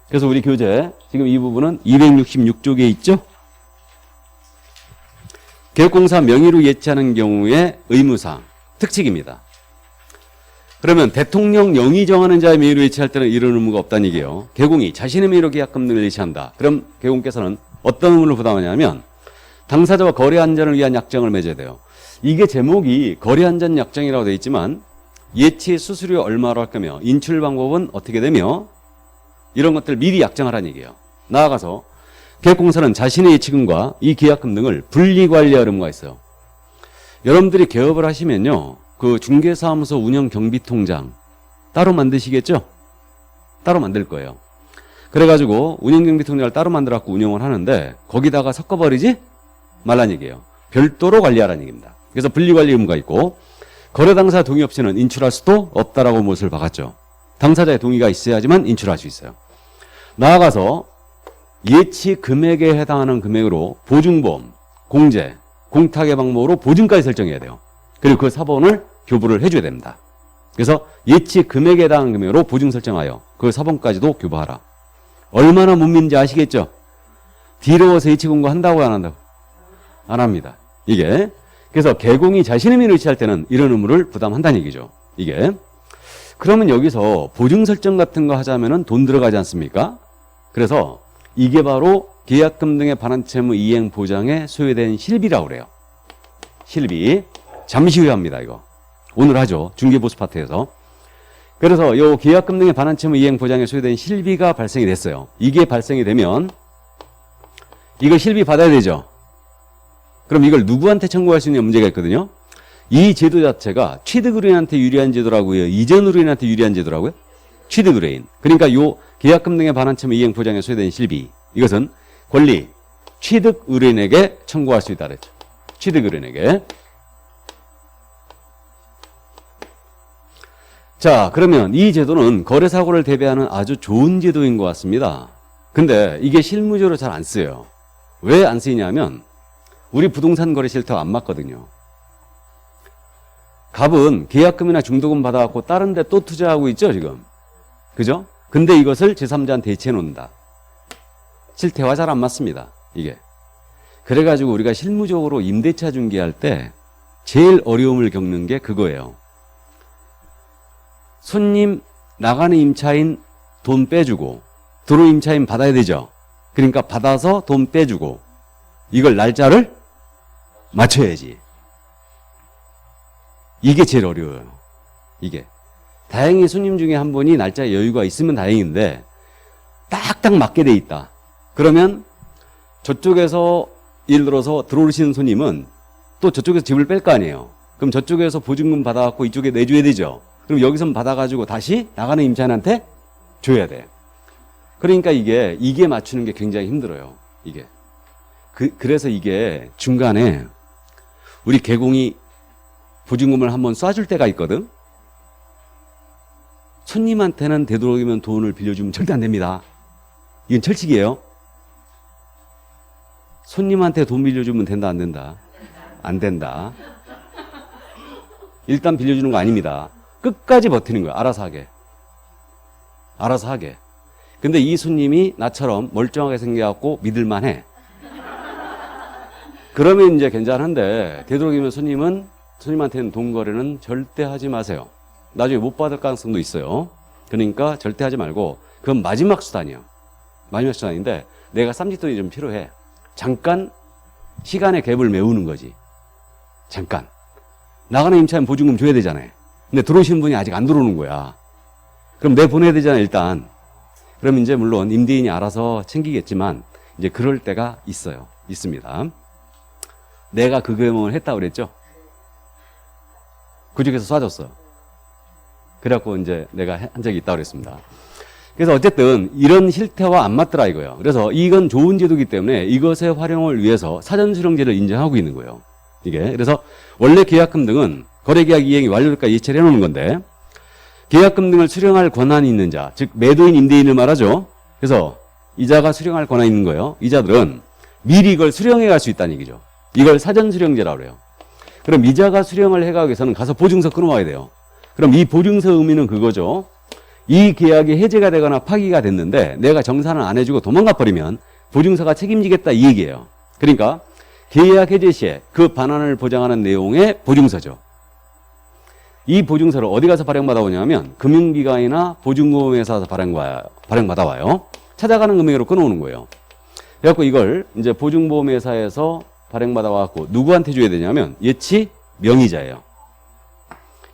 그래서 우리 교재 지금 이 부분은 266쪽에 있죠. 계약공사 명의로 예치하는 경우의 의무사항, 특칙입니다. 그러면 대통령 영의 정하는 자의 명의로 예치할 때는 이런 의무가 없다는 얘기예요. 계공이 자신의 명의로 계약금 등을 예치한다. 그럼 계공께서는 어떤 의무를 부담하냐면 당사자와 거래 안전을 위한 약정을 맺어야 돼요. 이게 제목이 거래 안전 약정이라고 되어 있지만 예치 수수료 얼마로 할 거며 인출 방법은 어떻게 되며 이런 것들 미리 약정하라는 얘기예요. 나아가서 계약공사는 자신의 예치금과 이 계약금 등을 분리관리할 의무가 있어요. 여러분들이 개업을 하시면요. 그 중개사무소 운영 경비통장 따로 만드시겠죠? 따로 만들 거예요. 그래가지고 운영 경비통장을 따로 만들어갖고 운영을 하는데 거기다가 섞어버리지 말란 얘기예요. 별도로 관리하라는 얘기입니다. 그래서 분리관리 의무가 있고 거래 당사 동의 없이는 인출할 수도 없다라고 못을 박았죠. 당사자의 동의가 있어야지만 인출할 수 있어요. 나아가서 예치 금액에 해당하는 금액으로 보증보험, 공제, 공탁의 방법으로 보증까지 설정해야 돼요. 그리고 그 사본을 교부를 해줘야 됩니다. 그래서 예치 금액에 해당하는 금액으로 보증 설정하여 그 사본까지도 교부하라. 얼마나 못 믿는지 아시겠죠? 뒤로워서 예치 공고 한다고 안 한다고? 안 합니다. 이게. 그래서 계공이 자신의 명의로 예치할 때는 이런 의무를 부담한다는 얘기죠. 이게. 그러면 여기서 보증 설정 같은 거 하자면은 돈 들어가지 않습니까? 그래서 이게 바로 계약금 등의 반환 채무 이행 보장에 소요된 실비라고 그래요. 실비. 잠시 후에 합니다, 이거. 오늘 하죠. 중개보수 파트에서. 그래서 요 계약금 등의 반환 채무 이행 보장에 소요된 실비가 발생이 됐어요. 이게 발생이 되면 이거 실비 받아야 되죠. 그럼 이걸 누구한테 청구할 수 있는 문제가 있거든요. 이 제도 자체가 취득의뢰인한테 유리한 제도라고요. 이전 의뢰인한테 유리한 제도라고요. 취득의뢰인. 그러니까 요 계약금 등의 반환 채무 이행 보장에 소요된 실비. 이것은 권리 취득의뢰인에게 청구할 수 있다 그랬죠. 취득의뢰인에게. 자, 그러면 이 제도는 거래사고를 대비하는 아주 좋은 제도인 것 같습니다. 근데 이게 실무적으로 잘 안 쓰여요. 왜 안 쓰이냐면 우리 부동산 거래 실태와 안 맞거든요. 갑은 계약금이나 중도금 받아갖고 다른 데 또 투자하고 있죠, 지금. 그죠? 근데 이것을 제3자한테 대체해 놓는다. 실태와 잘 안 맞습니다, 이게. 그래가지고 우리가 실무적으로 임대차 중개할 때 제일 어려움을 겪는 게 그거예요. 손님 나가는 임차인 돈 빼주고 들어온 임차인 받아야 되죠. 그러니까 받아서 돈 빼주고 이걸 날짜를 맞춰야지. 이게 제일 어려워요. 이게. 다행히 손님 중에 한 분이 날짜에 여유가 있으면 다행인데 딱딱 맞게 돼 있다. 그러면 저쪽에서 예를 들어서 들어오시는 손님은 또 저쪽에서 집을 뺄 거 아니에요. 그럼 저쪽에서 보증금 받아갖고 이쪽에 내줘야 되죠. 그럼 여기서 받아가지고 다시 나가는 임차인한테 줘야 돼. 그러니까 이게 맞추는 게 굉장히 힘들어요. 이게. 그래서 이게 중간에 우리 개공이 보증금을 한번 쏴줄 때가 있거든. 손님한테는 되도록이면 돈을 빌려주면 절대 안 됩니다. 이건 철칙이에요. 손님한테 돈 빌려주면 된다, 안 된다? 안 된다. 일단 빌려주는 거 아닙니다. 끝까지 버티는 거야. 알아서 하게. 알아서 하게. 근데 이 손님이 나처럼 멀쩡하게 생겨갖고 믿을만해. 그러면 이제 괜찮은데, 되도록이면 손님한테는 돈 거래는 절대 하지 마세요. 나중에 못 받을 가능성도 있어요. 그러니까 절대 하지 말고, 그건 마지막 수단이야. 마지막 수단인데, 내가 쌈짓돈이 좀 필요해. 잠깐 시간의 갭을 메우는 거지. 잠깐. 나가는 임차인 보증금 줘야 되잖아요. 근데 들어오시는 분이 아직 안 들어오는 거야. 그럼 내 보내야 되잖아, 일단. 그럼 이제 물론 임대인이 알아서 챙기겠지만, 이제 그럴 때가 있어요. 있습니다. 내가 그 금융을 했다고 그랬죠? 구직해서 쏴줬어. 그래갖고 이제 내가 한 적이 있다고 그랬습니다. 그래서 어쨌든 이런 실태와 안 맞더라 이거예요. 그래서 이건 좋은 제도이기 때문에 이것의 활용을 위해서 사전수령제를 인정하고 있는 거예요. 이게. 그래서 원래 계약금 등은 거래계약 이행이 완료될까지 예체를 해놓는 건데, 계약금 등을 수령할 권한이 있는 자, 즉 매도인 임대인을 말하죠. 그래서 이자가 수령할 권한이 있는 거예요. 이자들은 미리 이걸 수령해 갈 수 있다는 얘기죠. 이걸 사전수령제라고 그래요. 그럼 이자가 수령을 해가기 위해서는 가서 보증서 끊어와야 돼요. 그럼 이 보증서 의미는 그거죠. 이 계약이 해제가 되거나 파기가 됐는데 내가 정산을 안 해주고 도망가 버리면 보증서가 책임지겠다 이 얘기예요. 그러니까 계약 해제 시에 그 반환을 보장하는 내용의 보증서죠. 이 보증서를 어디 가서 발행받아 오냐면 금융기관이나 보증보험회사에서 발행받아 와요. 찾아가는 금액으로 끊어오는 거예요. 그래갖고 이걸 이제 보증보험회사에서 발행받아 와갖고 누구한테 줘야 되냐면 예치 명의자예요.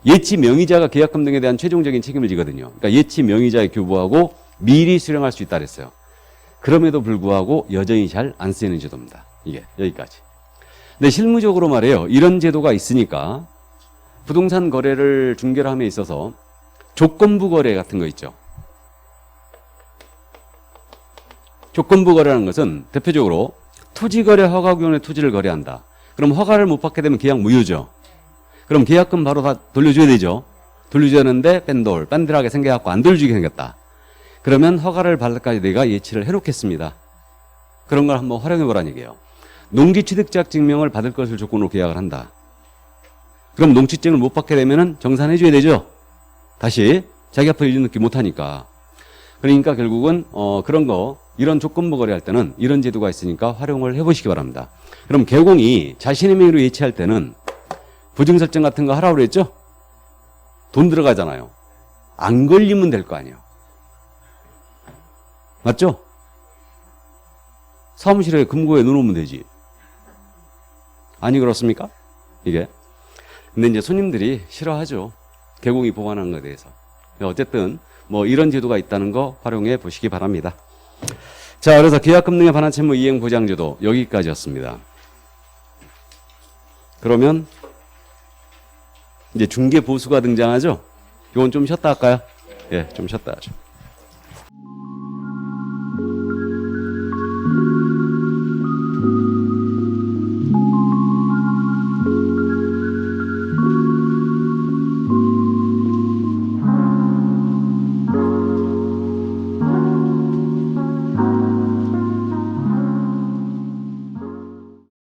예치 명의자가 계약금 등에 대한 최종적인 책임을 지거든요. 그러니까 예치 명의자에 교부하고 미리 수령할 수 있다 그랬어요. 그럼에도 불구하고 여전히 잘 안 쓰이는 제도입니다. 이게 여기까지. 근데 실무적으로 말해요. 이런 제도가 있으니까 부동산 거래를 중개를 함에 있어서 조건부 거래 같은 거 있죠. 조건부 거래라는 것은 대표적으로 토지거래 허가구역의 토지를 거래한다. 그럼 허가를 못 받게 되면 계약 무효죠. 그럼 계약금 바로 다 돌려줘야 되죠. 돌려줘야 하는데 뺀돌하게 생겨갖고 안 돌려주게 생겼다. 그러면 허가를 받을 때까지 내가 예치를 해놓겠습니다. 그런 걸 한번 활용해보라는 얘기예요. 농지취득자 증명을 받을 것을 조건으로 계약을 한다. 그럼 농취증을 못 받게 되면 정산해줘야 되죠. 다시 자기 앞에 일주는 게 못하니까. 그러니까 결국은 그런 거 이런 조건부 거래할 때는 이런 제도가 있으니까 활용을 해보시기 바랍니다. 그럼 개공이 자신의 명의로 예치할 때는 보증 설정 같은 거 하라고 그랬죠? 돈 들어가잖아요. 안 걸리면 될 거 아니에요. 맞죠? 사무실에 금고에 넣어놓으면 되지. 아니 그렇습니까? 이게. 근데 이제 손님들이 싫어하죠. 개공이 보관하는 것에 대해서. 어쨌든 뭐 이런 제도가 있다는 거 활용해 보시기 바랍니다. 자, 그래서 계약금 등의 반환 채무 이행 보장 제도 여기까지였습니다. 그러면 이제 중개 보수가 등장하죠. 이건 좀 쉬었다 할까요? 예, 좀 쉬었다 하죠.